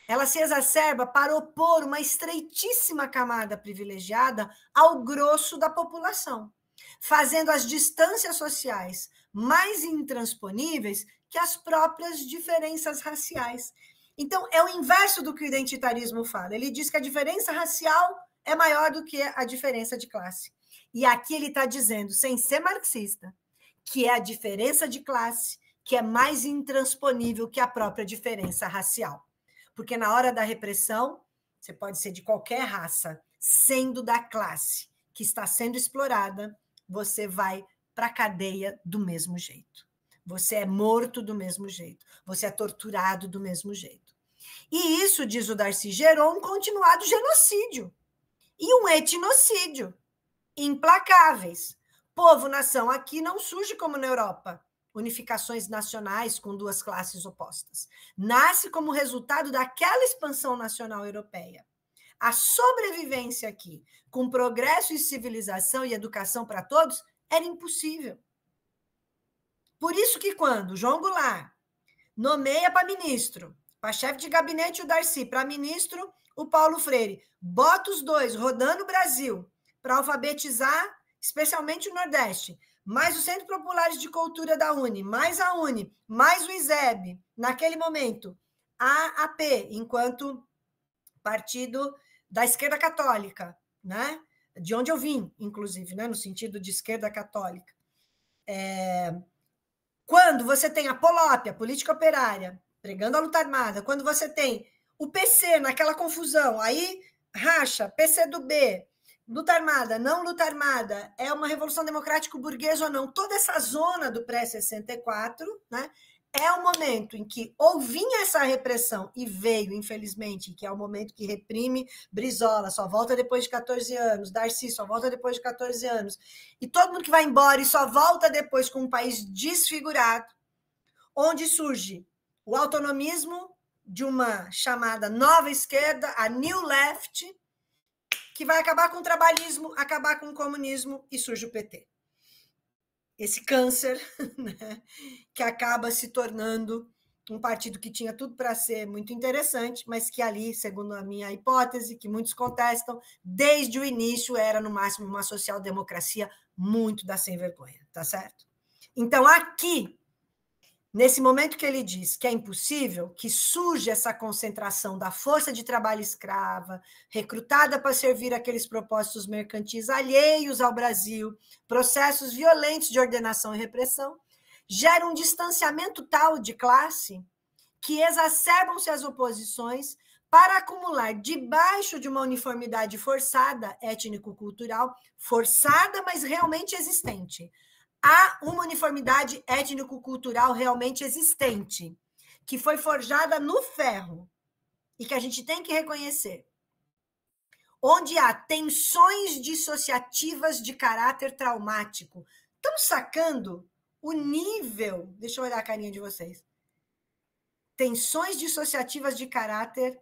Ela se exacerba para opor uma estreitíssima camada privilegiada ao grosso da população, fazendo as distâncias sociais mais intransponíveis que as próprias diferenças raciais. Então, é o inverso do que o identitarismo fala. Ele diz que a diferença racial é maior do que a diferença de classe. E aqui ele está dizendo, sem ser marxista, que é a diferença de classe que é mais intransponível que a própria diferença racial. Porque na hora da repressão, você pode ser de qualquer raça, sendo da classe que está sendo explorada, você vai para a cadeia do mesmo jeito. Você é morto do mesmo jeito. Você é torturado do mesmo jeito. E isso, diz o Darcy, gerou um continuado genocídio e um etnocídio implacáveis. Povo-nação aqui não surge como na Europa, unificações nacionais com duas classes opostas. Nasce como resultado daquela expansão nacional europeia. A sobrevivência aqui, com progresso e civilização e educação para todos, era impossível. Por isso que quando João Goulart nomeia para ministro, para chefe de gabinete o Darcy, para ministro o Paulo Freire, bota os dois rodando o Brasil para alfabetizar, especialmente o Nordeste, mais os Centros Populares de Cultura da Uni, mais a Uni, mais o ISEB, naquele momento, a AP, enquanto partido da esquerda católica, né? De onde eu vim, inclusive, né? No sentido de esquerda católica. Quando você tem a POLOP, a Política Operária, pregando a luta armada, quando você tem o PC naquela confusão, aí racha, PCdoB, luta armada, não luta armada, é uma revolução democrático-burguesa ou não, toda essa zona do pré-64, né, é o momento em que ou vinha essa repressão, e veio, infelizmente, que é o momento que reprime Brizola, só volta depois de 14 anos, Darcy só volta depois de 14 anos, e todo mundo que vai embora e só volta depois com um país desfigurado, onde surge o autonomismo de uma chamada nova esquerda, a New Left, que vai acabar com o trabalhismo, acabar com o comunismo, e surge o PT. Esse câncer, né, que acaba se tornando um partido que tinha tudo para ser muito interessante, mas que ali, segundo a minha hipótese, que muitos contestam, desde o início era, no máximo, uma social-democracia muito da sem-vergonha, tá certo? Então, aqui, nesse momento que ele diz que é impossível, que surge essa concentração da força de trabalho escrava, recrutada para servir aqueles propósitos mercantis alheios ao Brasil, processos violentos de ordenação e repressão, gera um distanciamento tal de classe que exacerbam-se as oposições para acumular debaixo de uma uniformidade forçada, étnico-cultural, forçada, mas realmente existente, há uma uniformidade étnico-cultural realmente existente, que foi forjada no ferro e que a gente tem que reconhecer, onde há tensões dissociativas de caráter traumático. Estão sacando o nível? Deixa eu olhar a carinha de vocês. Tensões dissociativas de caráter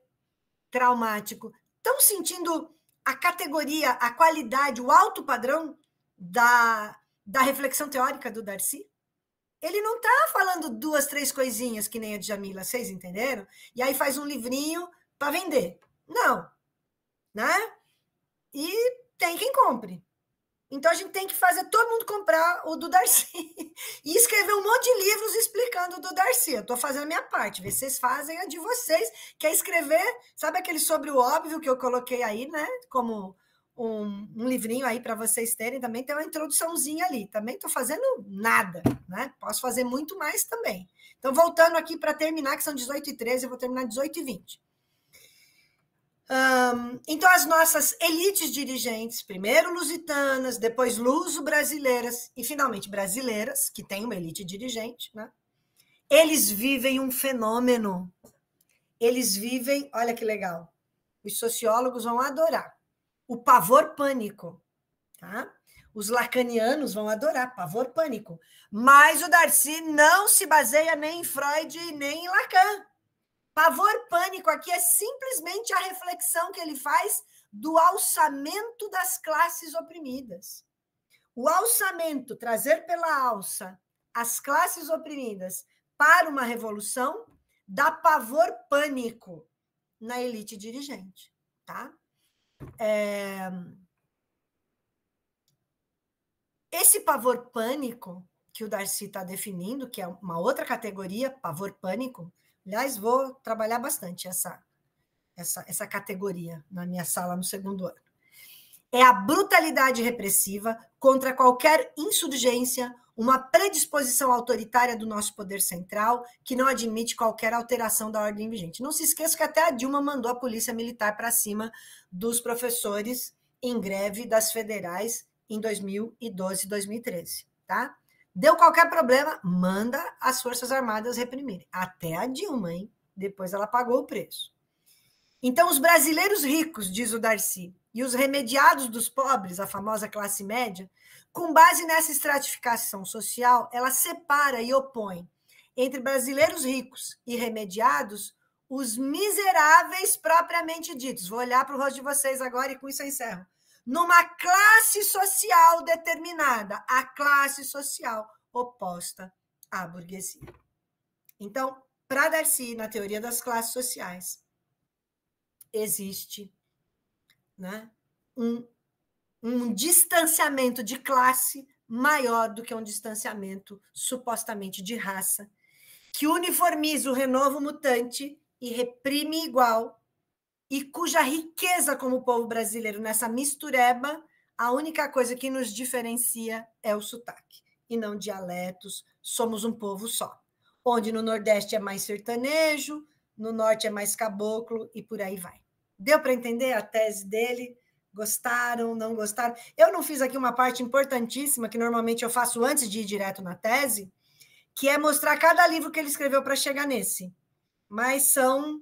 traumático. Estão sentindo a categoria, a qualidade, o alto padrão da reflexão teórica do Darcy? Ele não está falando 2, 3 coisinhas que nem a Djamila, vocês entenderam? E aí faz um livrinho para vender. Não. Né? E tem quem compre. Então a gente tem que fazer todo mundo comprar o do Darcy e escrever um monte de livros explicando o do Darcy. Eu estou fazendo a minha parte, vocês fazem a de vocês, que é escrever, sabe aquele sobre o óbvio que eu coloquei aí, né? Como um livrinho aí para vocês terem, também tem uma introduçãozinha ali. Também estou fazendo nada, né? Posso fazer muito mais também. Então, voltando aqui para terminar, que são 18h13, eu vou terminar 18h20. Então, as nossas elites dirigentes, primeiro lusitanas, depois luso-brasileiras e, finalmente, brasileiras, que tem uma elite dirigente, né? Eles vivem um fenômeno. Eles vivem, olha que legal, os sociólogos vão adorar, o pavor-pânico. Tá? Os lacanianos vão adorar, pavor-pânico. Mas o Darcy não se baseia nem em Freud nem em Lacan. Pavor-pânico aqui é simplesmente a reflexão que ele faz do alçamento das classes oprimidas. O alçamento, trazer pela alça as classes oprimidas para uma revolução, dá pavor-pânico na elite dirigente. Tá? Esse pavor-pânico que o Darcy está definindo, que é uma outra categoria, pavor-pânico, aliás, vou trabalhar bastante essa categoria na minha sala no segundo ano. É a brutalidade repressiva contra qualquer insurgência, uma predisposição autoritária do nosso poder central que não admite qualquer alteração da ordem vigente. Não se esqueça que até a Dilma mandou a polícia militar para cima dos professores em greve das federais em 2012 e 2013, tá? Deu qualquer problema, manda as Forças Armadas reprimirem. Até a Dilma, hein? Depois ela pagou o preço. Então, os brasileiros ricos, diz o Darcy, e os remediados dos pobres, a famosa classe média, com base nessa estratificação social, ela separa e opõe entre brasileiros ricos e remediados os miseráveis propriamente ditos. Vou olhar para o rosto de vocês agora e com isso eu encerro. Numa classe social determinada, a classe social oposta à burguesia. Então, para Darcy, na teoria das classes sociais, existe, né, um distanciamento de classe maior do que um distanciamento supostamente de raça, que uniformiza o renovo mutante e reprime igual, e cuja riqueza como povo brasileiro nessa mistureba, a única coisa que nos diferencia é o sotaque, e não dialetos, somos um povo só. Onde no Nordeste é mais sertanejo, no Norte é mais caboclo, e por aí vai. Deu para entender a tese dele? Gostaram, não gostaram? Eu não fiz aqui uma parte importantíssima, que normalmente eu faço antes de ir direto na tese, que é mostrar cada livro que ele escreveu para chegar nesse. Mas são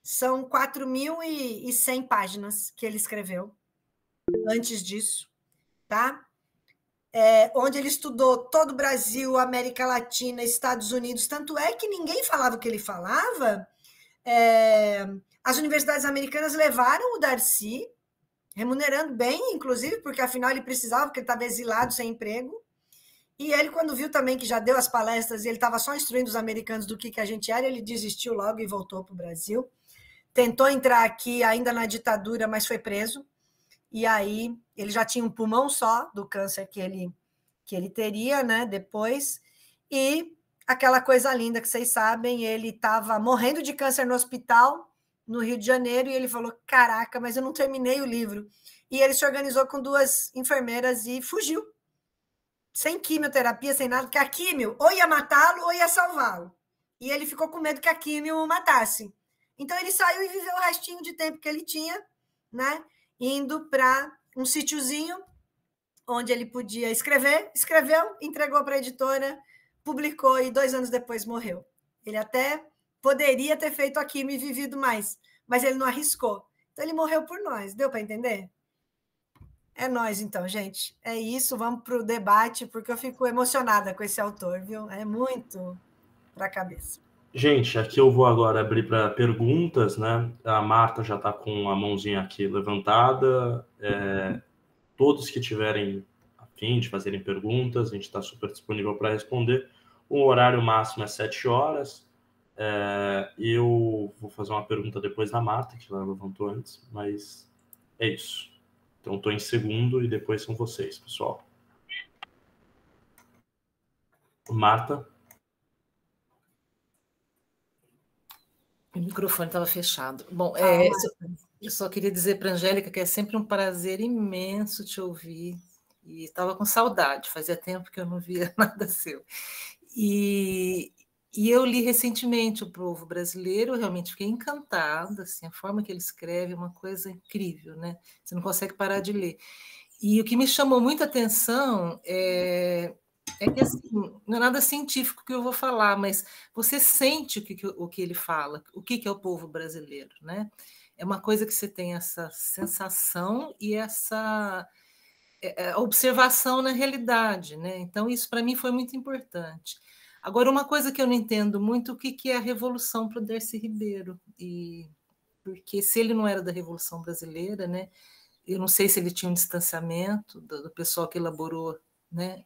4.100 páginas que ele escreveu antes disso, tá? Onde ele estudou todo o Brasil, América Latina, Estados Unidos, tanto é que ninguém falava o que ele falava. As universidades americanas levaram o Darcy, remunerando bem, inclusive, porque afinal ele precisava, porque ele estava exilado, sem emprego. E ele, quando viu também que já deu as palestras e ele estava só instruindo os americanos do que a gente era, ele desistiu logo e voltou para o Brasil. Tentou entrar aqui ainda na ditadura, mas foi preso. E aí ele já tinha um pulmão só do câncer que ele teria, né, depois. E aquela coisa linda que vocês sabem, ele estava morrendo de câncer no hospital, no Rio de Janeiro, e ele falou, caraca, mas eu não terminei o livro. E ele se organizou com 2 enfermeiras e fugiu. Sem quimioterapia, sem nada, porque a químio ou ia matá-lo ou ia salvá-lo. E ele ficou com medo que a químio o matasse. Então, ele saiu e viveu o restinho de tempo que ele tinha, né, indo para um sítiozinho onde ele podia escrever, escreveu, entregou para a editora, publicou e 2 anos depois morreu. Ele até poderia ter feito a químio e vivido mais, mas ele não arriscou. Então, ele morreu por nós. Deu para entender? É nóis, então, gente. É isso, vamos para o debate, porque eu fico emocionada com esse autor, viu? É muito para a cabeça. Gente, aqui eu vou agora abrir para perguntas, né? A Marta já está com a mãozinha aqui levantada. Todos que tiverem a fim de fazerem perguntas, a gente está super disponível para responder. O horário máximo é 7 horas. Eu vou fazer uma pergunta depois da Marta, que ela levantou antes, mas é isso. Então, estou em segundo e depois são vocês, pessoal. Marta? O microfone estava fechado. Bom, Eu só queria dizer para a Angélica que é sempre um prazer imenso te ouvir. E estava com saudade, fazia tempo que eu não via nada seu. E eu li recentemente O Povo Brasileiro, eu realmente fiquei encantada, assim, a forma que ele escreve é uma coisa incrível, né? Você não consegue parar de ler. E o que me chamou muita atenção é que, assim, não é nada científico que eu vou falar, mas você sente o que ele fala, o que é o povo brasileiro, né? É uma coisa que você tem essa sensação e essa observação na realidade, né? Então, isso para mim foi muito importante. Agora, uma coisa que eu não entendo muito, o que é a Revolução para o Darcy Ribeiro, porque se ele não era da Revolução Brasileira, né? Eu não sei se ele tinha um distanciamento do pessoal que elaborou, né,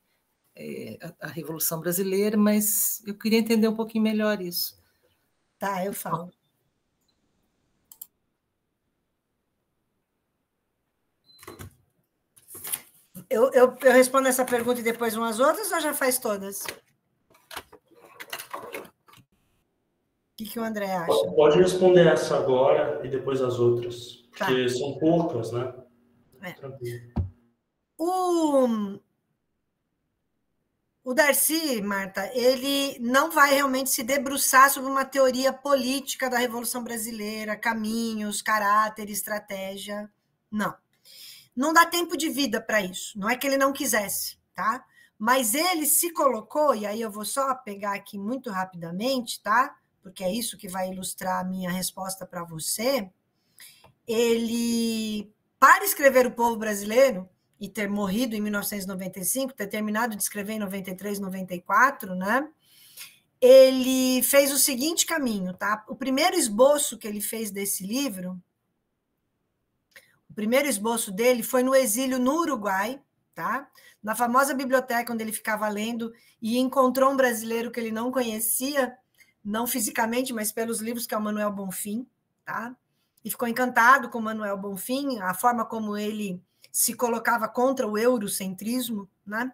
a Revolução Brasileira, mas eu queria entender um pouquinho melhor isso. Tá, eu falo. Eu respondo essa pergunta e depois umas outras, ou já faz todas? O que o André acha? Pode responder essa agora e depois as outras, tá. Porque são poucas, né? Tranquilo. O Darcy, Marta, ele não vai realmente se debruçar sobre uma teoria política da Revolução Brasileira, caminhos, caráter, estratégia. Não. Não dá tempo de vida para isso. Não é que ele não quisesse, tá? Mas ele se colocou, e aí eu vou só pegar aqui muito rapidamente, tá? Porque é isso que vai ilustrar a minha resposta para você. Ele, para escrever O Povo Brasileiro, e ter morrido em 1995, ter terminado de escrever em 93, 94, né? Ele fez o seguinte caminho, tá? O primeiro esboço que ele fez desse livro, o primeiro esboço dele foi no exílio no Uruguai, tá? Na famosa biblioteca onde ele ficava lendo e encontrou um brasileiro que ele não conhecia, não fisicamente, mas pelos livros, que é o Manuel Bonfim, tá? E ficou encantado com o Manuel Bonfim, a forma como ele se colocava contra o eurocentrismo, né?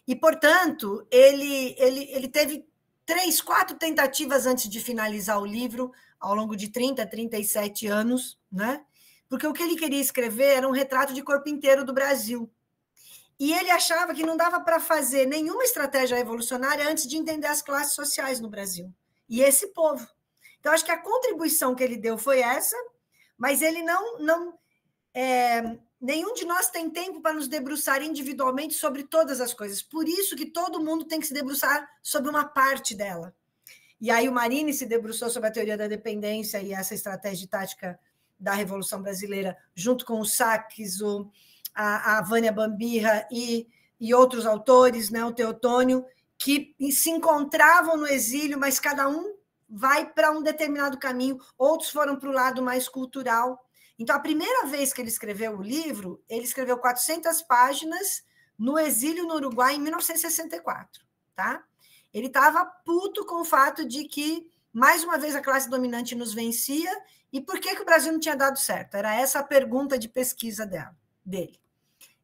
E, portanto, ele teve 3, 4 tentativas antes de finalizar o livro, ao longo de 30, 37 anos, né? Porque o que ele queria escrever era um retrato de corpo inteiro do Brasil. E ele achava que não dava para fazer nenhuma estratégia revolucionária antes de entender as classes sociais no Brasil. E esse povo. Então, acho que a contribuição que ele deu foi essa, mas ele nenhum de nós tem tempo para nos debruçar individualmente sobre todas as coisas. Por isso que todo mundo tem que se debruçar sobre uma parte dela. E aí o Marini se debruçou sobre a teoria da dependência e essa estratégia tática da Revolução Brasileira, junto com o Sacks, a Vânia Bambirra e outros autores, né, o Teotônio, que se encontravam no exílio, mas cada um vai para um determinado caminho, outros foram para o lado mais cultural. Então, a primeira vez que ele escreveu o livro, ele escreveu 400 páginas no exílio no Uruguai em 1964, tá? Ele estava puto com o fato de que, mais uma vez, a classe dominante nos vencia, e por que o Brasil não tinha dado certo? Era essa a pergunta de pesquisa dele.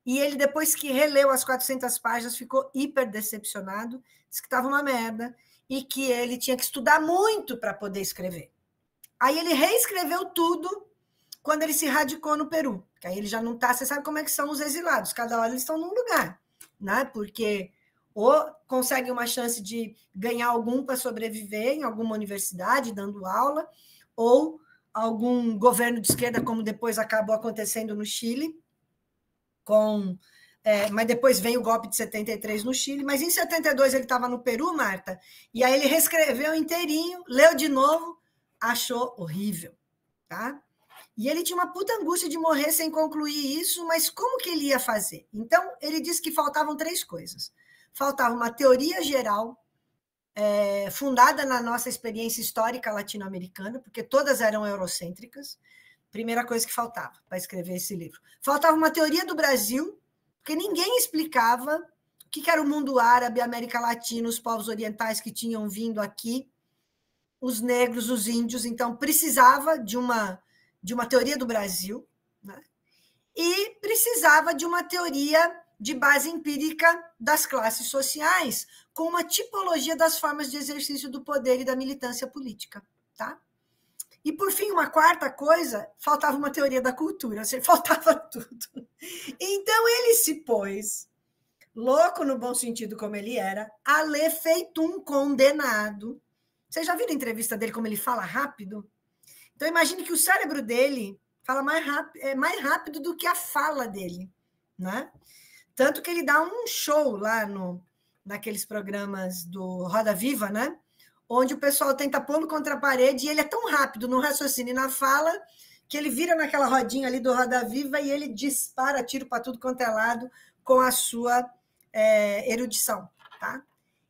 E ele, depois que releu as 400 páginas, ficou hiper decepcionado, disse que estava uma merda, e que ele tinha que estudar muito para poder escrever. Aí ele reescreveu tudo quando ele se radicou no Peru, que aí ele já não está, você sabe como é que são os exilados, cada hora eles estão num lugar, né? Porque ou conseguem uma chance de ganhar algum para sobreviver em alguma universidade, dando aula, ou algum governo de esquerda, como depois acabou acontecendo no Chile, mas depois veio o golpe de 73 no Chile, mas em 72 ele estava no Peru, Marta, e aí ele reescreveu inteirinho, leu de novo, achou horrível, tá? E ele tinha uma puta angústia de morrer sem concluir isso, mas como que ele ia fazer? Então, ele disse que faltavam 3 coisas. Faltava uma teoria geral, fundada na nossa experiência histórica latino-americana, porque todas eram eurocêntricas, primeira coisa que faltava para escrever esse livro. Faltava uma teoria do Brasil, porque ninguém explicava o que era o mundo árabe, a América Latina, os povos orientais que tinham vindo aqui, os negros, os índios, então precisava de uma teoria do Brasil, né? E precisava de uma teoria de base empírica das classes sociais, com uma tipologia das formas de exercício do poder e da militância política, tá? E, por fim, uma quarta coisa, faltava uma teoria da cultura, ou seja, faltava tudo. Então, ele se pôs, louco no bom sentido como ele era, a ler feito um condenado. Vocês já viram a entrevista dele, como ele fala rápido? Então, imagine que o cérebro dele fala mais rápido do que a fala dele, né? Tanto que ele dá um show lá naqueles programas do Roda Viva, né? Onde o pessoal tenta pô-lo contra a parede e ele é tão rápido no raciocínio e na fala que ele vira naquela rodinha ali do Roda Viva e ele dispara tiro para tudo quanto é lado com a sua erudição, tá?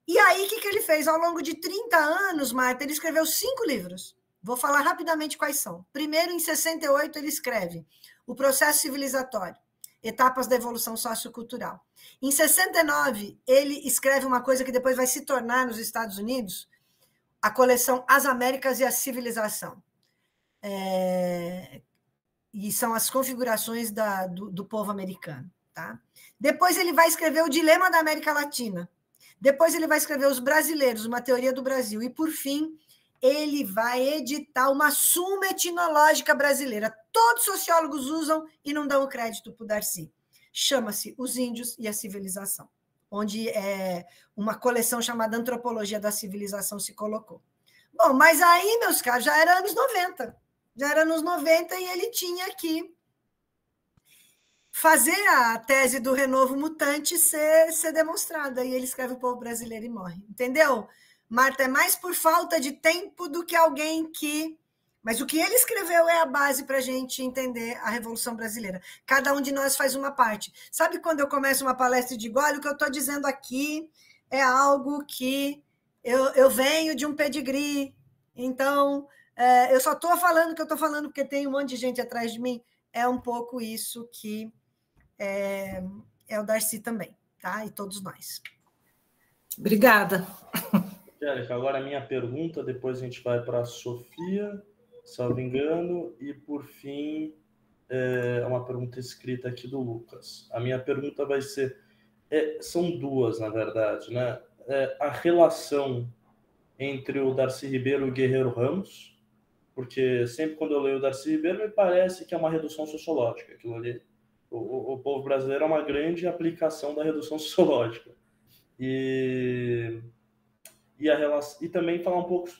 E aí, o que ele fez? Ao longo de 30 anos, Marta, ele escreveu 5 livros. Vou falar rapidamente quais são. Primeiro, em 68, ele escreve O Processo Civilizatório, Etapas da Evolução Sociocultural. Em 69, ele escreve uma coisa que depois vai se tornar, nos Estados Unidos, a coleção As Américas e a Civilização. E são as configurações do povo americano. Tá? Depois ele vai escrever O Dilema da América Latina. Depois ele vai escrever Os Brasileiros, uma teoria do Brasil. E, por fim, ele vai editar uma Suma Etnológica Brasileira. Todos os sociólogos usam e não dão o crédito para o Darcy. Chama-se Os Índios e a Civilização, onde uma coleção chamada Antropologia da Civilização se colocou. Bom, mas aí, meus caros, já era anos 90. Já era anos 90 e ele tinha que fazer a tese do renovo mutante ser demonstrada. E ele escreve O Povo Brasileiro e morre. Entendeu? Marta, é mais por falta de tempo do que alguém que... Mas o que ele escreveu é a base para a gente entender a Revolução Brasileira. Cada um de nós faz uma parte. Sabe quando eu começo uma palestra e digo, olha, o que eu estou dizendo aqui é algo que eu venho de um pedigree, então eu só estou falando o que eu estou falando porque tem um monte de gente atrás de mim. É um pouco isso que é o Darcy também, tá? E todos nós. Obrigada. Angélica, agora a minha pergunta, depois a gente vai para a Sofia, salvo engano, e por fim, uma pergunta escrita aqui do Lucas. A minha pergunta vai ser, são duas, na verdade, né? A relação entre o Darcy Ribeiro e o Guerreiro Ramos, porque sempre quando eu leio o Darcy Ribeiro, me parece que é uma redução sociológica. Aquilo ali, o povo brasileiro é uma grande aplicação da redução sociológica. E também falar um pouco,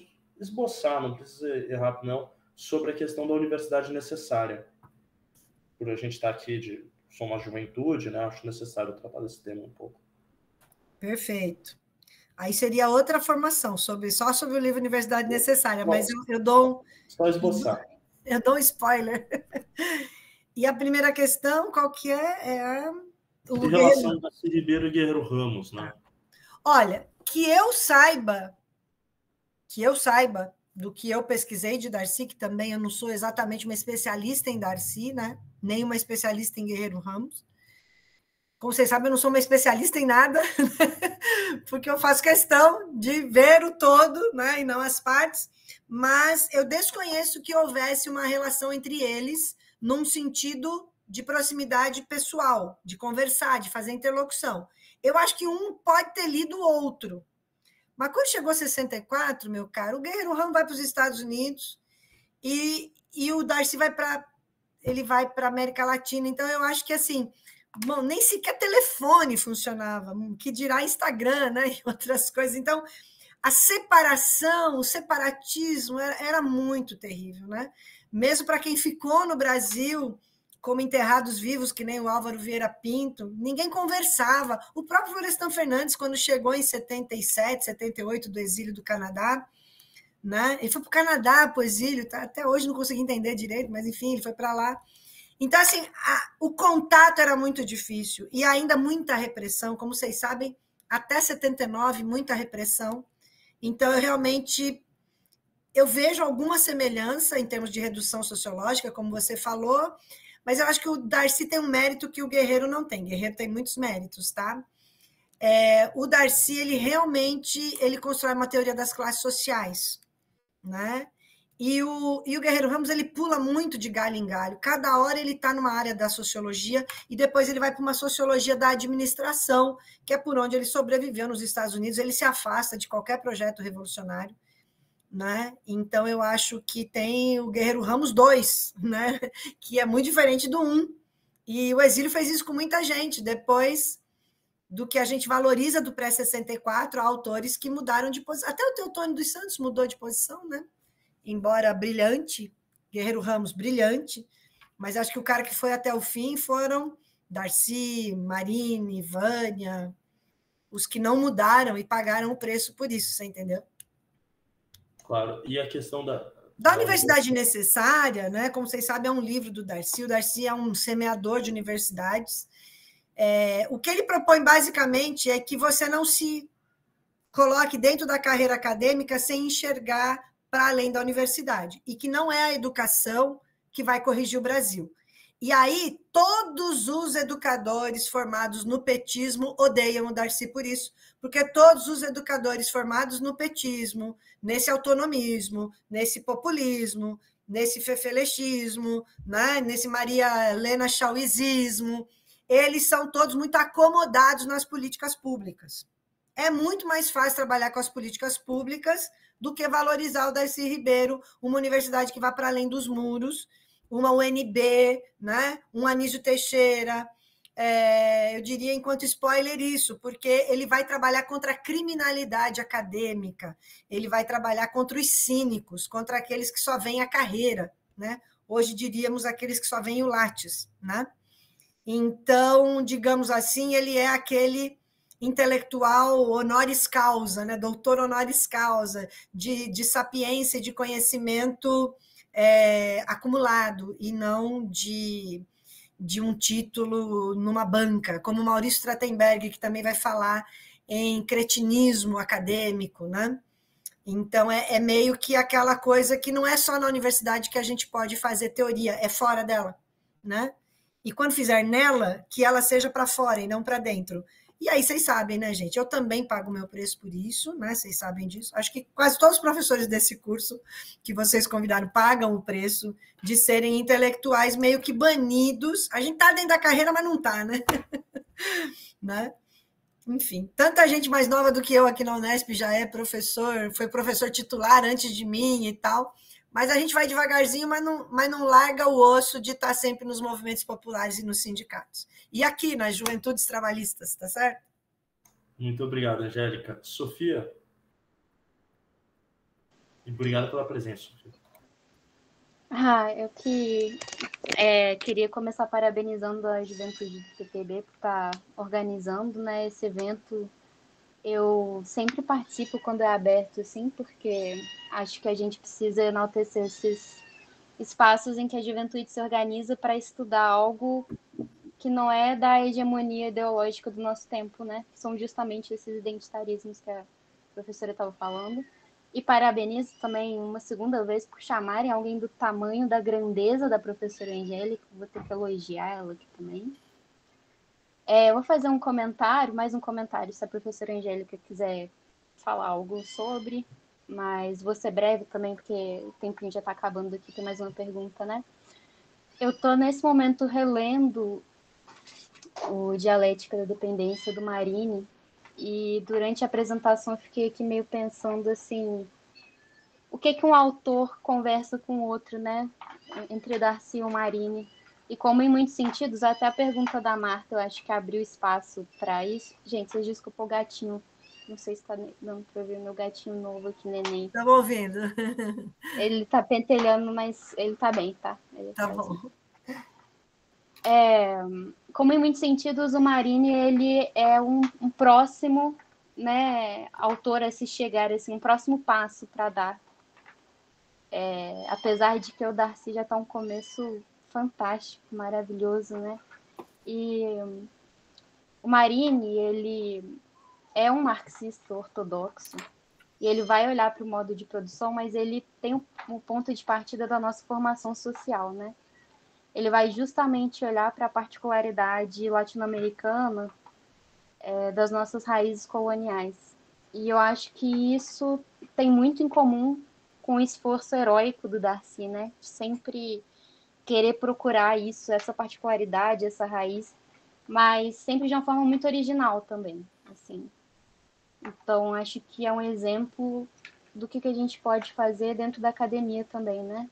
esboçar, não precisa errar não, sobre a questão da universidade necessária. Por a gente estar aqui, somos uma juventude, né? Acho necessário tratar desse tema um pouco. Perfeito. Aí seria outra formação, só sobre o livro Universidade Necessária, mas eu dou só esboçar. Eu dou um spoiler. E a primeira questão, qual que é? Em relação a Darcy Ribeiro e Guerreiro Ramos, né? Olha, que eu saiba do que eu pesquisei de Darcy, que também eu não sou exatamente uma especialista em Darcy, né? Nem uma especialista em Guerreiro Ramos. Como vocês sabem, eu não sou uma especialista em nada, porque eu faço questão de ver o todo, né, e não as partes, mas eu desconheço que houvesse uma relação entre eles num sentido de proximidade pessoal, de conversar, de fazer interlocução. Eu acho que um pode ter lido o outro. Mas quando chegou 64, meu caro, o Guerreiro Ramos vai para os Estados Unidos e o Darcy vai para a América Latina. Então, eu acho que, assim, bom, nem sequer telefone funcionava, que dirá Instagram, né, e outras coisas. Então, a separação, o separatismo era muito terrível, né? Mesmo para quem ficou no Brasil como enterrados vivos, que nem o Álvaro Vieira Pinto, ninguém conversava. O próprio Florestan Fernandes, quando chegou em 77, 78, do exílio do Canadá, né? Ele foi para o Canadá, para o exílio, tá? Até hoje não consegui entender direito, mas enfim, ele foi para lá. Então, assim, o contato era muito difícil e ainda muita repressão, como vocês sabem, até 79, muita repressão. Então, eu vejo alguma semelhança em termos de redução sociológica, como você falou, mas eu acho que o Darcy tem um mérito que o Guerreiro não tem. O Guerreiro tem muitos méritos, tá? O Darcy, ele constrói uma teoria das classes sociais, né? E o Guerreiro Ramos, ele pula muito de galho em galho. Cada hora ele está numa área da sociologia e depois ele vai para uma sociologia da administração, que é por onde ele sobreviveu nos Estados Unidos. Ele se afasta de qualquer projeto revolucionário, né? Então, eu acho que tem o Guerreiro Ramos 2, né? Que é muito diferente do 1. E o exílio fez isso com muita gente. Depois do que a gente valoriza do pré-64, há autores que mudaram de posição. Até o Teotônio dos Santos mudou de posição, né? Embora brilhante, Guerreiro Ramos brilhante, mas acho que o cara que foi até o fim foram Darcy, Marine, Vânia, os que não mudaram e pagaram o preço por isso, você entendeu? Claro, e a questão da Universidade Necessária, né? Como vocês sabem, é um livro do Darcy. O Darcy é um semeador de universidades. O que ele propõe, basicamente, é que você não se coloque dentro da carreira acadêmica sem enxergar para além da universidade, e que não é a educação que vai corrigir o Brasil. E aí, todos os educadores formados no petismo odeiam o Darcy por isso, porque todos os educadores formados no petismo, nesse autonomismo, nesse populismo, nesse fefelechismo, né, nesse Maria Helena Chauizismo, eles são todos muito acomodados nas políticas públicas. É muito mais fácil trabalhar com as políticas públicas do que valorizar o Darcy Ribeiro, uma universidade que vai para além dos muros, uma UNB, né? Um Anísio Teixeira. Eu diria, enquanto spoiler, isso, porque ele vai trabalhar contra a criminalidade acadêmica, ele vai trabalhar contra os cínicos, contra aqueles que só veem a carreira, né? Hoje diríamos aqueles que só veem o Lattes, né? Então, digamos assim, ele é aquele intelectual honoris causa, né? Doutor honoris causa, de sapiência e de conhecimento acumulado, e não de um título numa banca, como o Maurício Trachtenberg, que também vai falar em cretinismo acadêmico, né? Então, é meio que aquela coisa que não é só na universidade que a gente pode fazer teoria, é fora dela, né? E quando fizer nela, que ela seja para fora e não para dentro. E aí vocês sabem, né, gente? Eu também pago o meu preço por isso, né? Vocês sabem disso. Acho que quase todos os professores desse curso que vocês convidaram pagam o preço de serem intelectuais meio que banidos. A gente está dentro da carreira, mas não está, né? Né? Enfim, tanta gente mais nova do que eu aqui na Unesp já é professor, foi professor titular antes de mim e tal. Mas a gente vai devagarzinho, mas não larga o osso de estar sempre nos movimentos populares e nos sindicatos. E aqui, nas juventudes trabalhistas, tá certo? Muito obrigado, Angélica. Sofia? E obrigado pela presença, Sofia. Eu queria começar parabenizando a juventude do PTB por estar organizando, né, esse evento. Eu sempre participo quando é aberto, assim, porque acho que a gente precisa enaltecer esses espaços em que a juventude se organiza para estudar algo que não é da hegemonia ideológica do nosso tempo, né? São justamente esses identitarismos que a professora estava falando. E parabenizo também uma segunda vez por chamarem alguém do tamanho, da grandeza da professora Angélica. Vou ter que elogiar ela aqui também. Eu vou fazer um comentário, mais um comentário, se a professora Angélica quiser falar algo sobre, mas vou ser breve também, porque o tempinho já está acabando aqui, tem mais uma pergunta, né? Eu estou, nesse momento, relendo o Dialética da Dependência, do Marini, e durante a apresentação eu fiquei aqui meio pensando, assim, o que um autor conversa com o outro, né? Entre Darcy e o Marini. E como em muitos sentidos, até a pergunta da Marta, eu acho que abriu espaço para isso. Gente, vocês desculpem o gatinho. Não sei se está dando para ouvir o meu gatinho novo aqui, neném. Estamos ouvindo. Ele está pentelhando, mas ele está bem, tá? Tá bom. Como em muitos sentidos, o Marini, ele é um próximo, né, autor a se chegar, assim, um próximo passo para dar. Apesar de que o Darcy já está um começo fantástico, maravilhoso, né? E o Marini, ele é um marxista ortodoxo e ele vai olhar para o modo de produção, mas ele tem um ponto de partida da nossa formação social, né? Ele vai justamente olhar para a particularidade latino-americana das nossas raízes coloniais. E eu acho que isso tem muito em comum com o esforço heróico do Darcy, né? Sempre querer procurar isso, essa particularidade, essa raiz, mas sempre de uma forma muito original também, assim. Então, acho que é um exemplo do que a gente pode fazer dentro da academia também, né?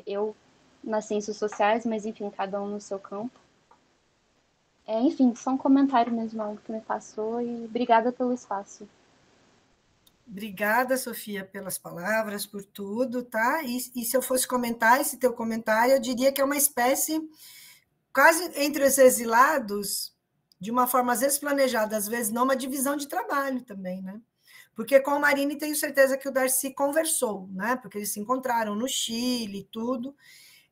Eu nas ciências sociais, mas enfim, cada um no seu campo. Enfim, só um comentário mesmo, algo que me passou, e obrigada pelo espaço. Obrigada, Sofia, pelas palavras, por tudo, tá? E se eu fosse comentar esse teu comentário, eu diria que é uma espécie, quase entre os exilados, de uma forma às vezes planejada, às vezes não, uma divisão de trabalho também, né? Porque com a Marine tenho certeza que o Darcy conversou, né? Porque eles se encontraram no Chile e tudo,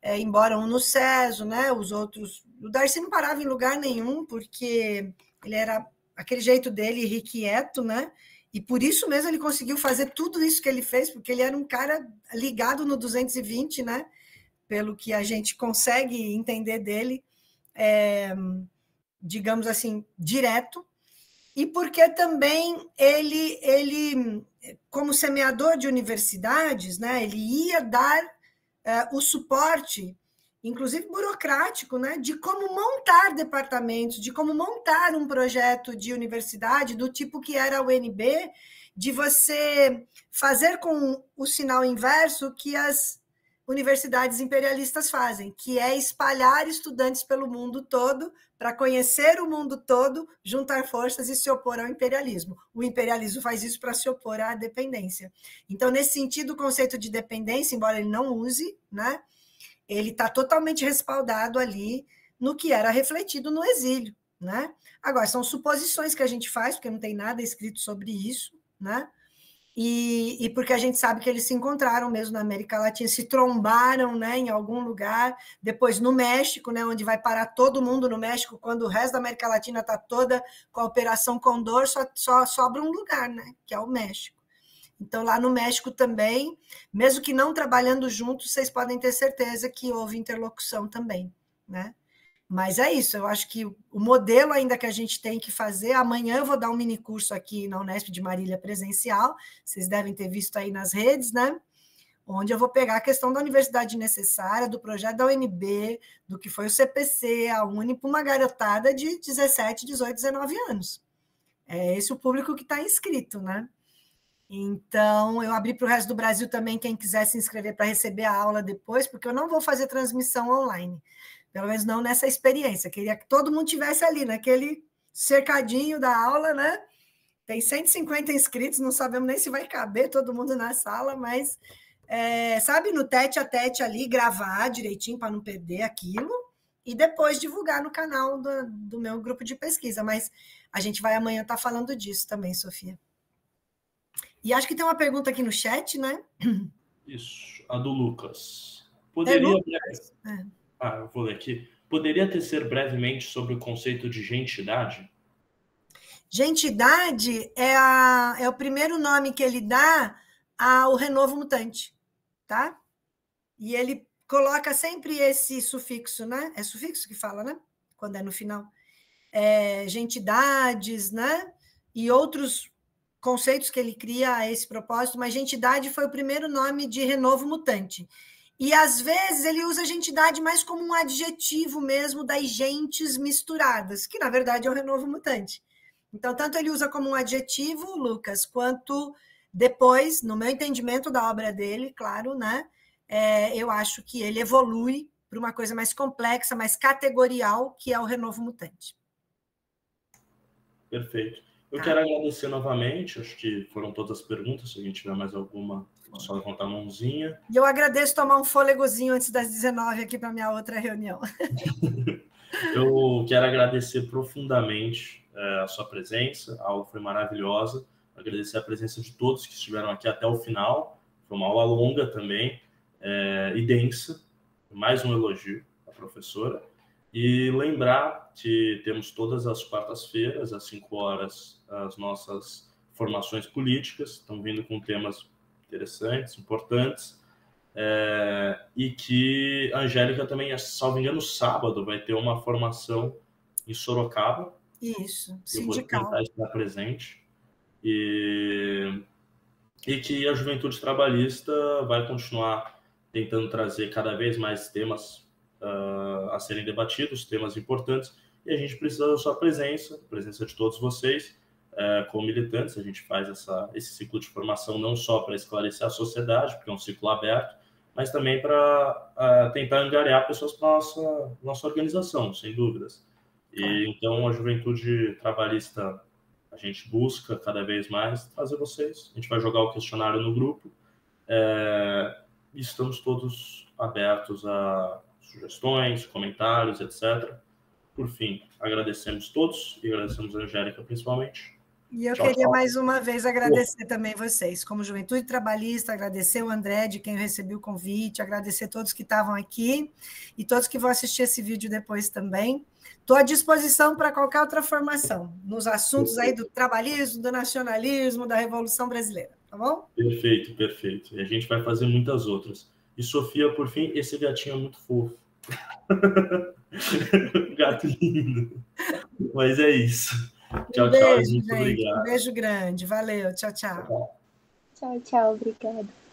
embora um no CESO, né? Os outros... O Darcy não parava em lugar nenhum, porque ele era aquele jeito dele, irrequieto, né? E por isso mesmo ele conseguiu fazer tudo isso que ele fez, porque ele era um cara ligado no 220, né? Pelo que a gente consegue entender dele, digamos assim, direto. E porque também ele como semeador de universidades, né? Ele ia dar o suporte, inclusive burocrático, né, de como montar departamentos, de como montar um projeto de universidade do tipo que era a UNB, de você fazer com o sinal inverso que as universidades imperialistas fazem, que é espalhar estudantes pelo mundo todo para conhecer o mundo todo, juntar forças e se opor ao imperialismo. O imperialismo faz isso para se opor à dependência. Então, nesse sentido, o conceito de dependência, embora ele não use, né, ele está totalmente respaldado ali no que era refletido no exílio, né? Agora, são suposições que a gente faz, porque não tem nada escrito sobre isso, né? E porque a gente sabe que eles se encontraram mesmo na América Latina, se trombaram, né, em algum lugar, depois no México, né, onde vai parar todo mundo no México, quando o resto da América Latina está toda com a Operação Condor, só sobra um lugar, né, que é o México. Então, lá no México também, mesmo que não trabalhando juntos, vocês podem ter certeza que houve interlocução também, né? Mas é isso, eu acho que o modelo ainda que a gente tem que fazer, amanhã eu vou dar um mini curso aqui na Unesp de Marília presencial, vocês devem ter visto aí nas redes, né? Onde eu vou pegar a questão da universidade necessária, do projeto da UNB, do que foi o CPC, a Uni, para uma garotada de 17, 18, 19 anos. É esse o público que está inscrito, né? Então, eu abri para o resto do Brasil também, quem quiser se inscrever para receber a aula depois, porque eu não vou fazer transmissão online. Pelo menos não nessa experiência. Queria que todo mundo tivesse ali, naquele cercadinho da aula, né? Tem 150 inscritos, não sabemos nem se vai caber todo mundo na sala, mas, sabe, no tete a tete ali, gravar direitinho para não perder aquilo, e depois divulgar no canal do meu grupo de pesquisa. Mas a gente vai amanhã estar falando disso também, Sofia. E acho que tem uma pergunta aqui no chat, né? Isso, a do Lucas. Poderia... Lucas? eu vou ler aqui. Poderia tecer brevemente sobre o conceito de gentidade? Gentidade é o primeiro nome que ele dá ao renovo mutante, tá? E ele coloca sempre esse sufixo, né? É sufixo que fala, né? Quando é no final. Gentidades, né? E outros conceitos que ele cria a esse propósito, mas gentidade foi o primeiro nome de renovo mutante. E, às vezes, ele usa gentidade mais como um adjetivo mesmo das gentes misturadas, que, na verdade, é o renovo mutante. Então, tanto ele usa como um adjetivo, Lucas, quanto depois, no meu entendimento da obra dele, claro, né? Eu acho que ele evolui para uma coisa mais complexa, mais categorial, que é o renovo mutante. Perfeito. Eu quero agradecer novamente, acho que foram todas as perguntas, se a gente tiver mais alguma, é só levantar a mãozinha. E eu agradeço tomar um fôlegozinho antes das 19 aqui para a minha outra reunião. Eu quero agradecer profundamente a sua presença, a aula foi maravilhosa, agradecer a presença de todos que estiveram aqui até o final, foi uma aula longa também, e densa, mais um elogio à professora. E lembrar que temos todas as quartas-feiras, às 5 horas, as nossas formações políticas, estão vindo com temas interessantes, importantes, e que a Angélica também, salvo engano, sábado vai ter uma formação em Sorocaba. Isso, sindical. Eu vou tentar estar presente. E que a Juventude Trabalhista vai continuar tentando trazer cada vez mais temas a serem debatidos, temas importantes, e a gente precisa da sua presença, a presença de todos vocês, como militantes. A gente faz esse ciclo de formação não só para esclarecer a sociedade, porque é um ciclo aberto, mas também para tentar angariar pessoas para a nossa organização, sem dúvidas. E então a juventude trabalhista, a gente busca cada vez mais trazer vocês. A gente vai jogar o questionário no grupo. E estamos todos abertos a sugestões, comentários, etc. Por fim, agradecemos todos e agradecemos a Angélica principalmente. E eu queria mais uma vez agradecer também vocês, como Juventude Trabalhista, agradecer o André, de quem recebeu o convite, agradecer todos que estavam aqui e todos que vão assistir esse vídeo depois também. Estou à disposição para qualquer outra formação, nos assuntos aí do trabalhismo, do nacionalismo, da Revolução Brasileira, tá bom? Perfeito, perfeito. E a gente vai fazer muitas outras. E Sofia, por fim, esse gatinho é muito fofo. Gato lindo. Mas é isso. Tchau, beijo, tchau. Muito obrigado. Um beijo grande. Valeu. Tchau, tchau. Tchau, tchau. Obrigada.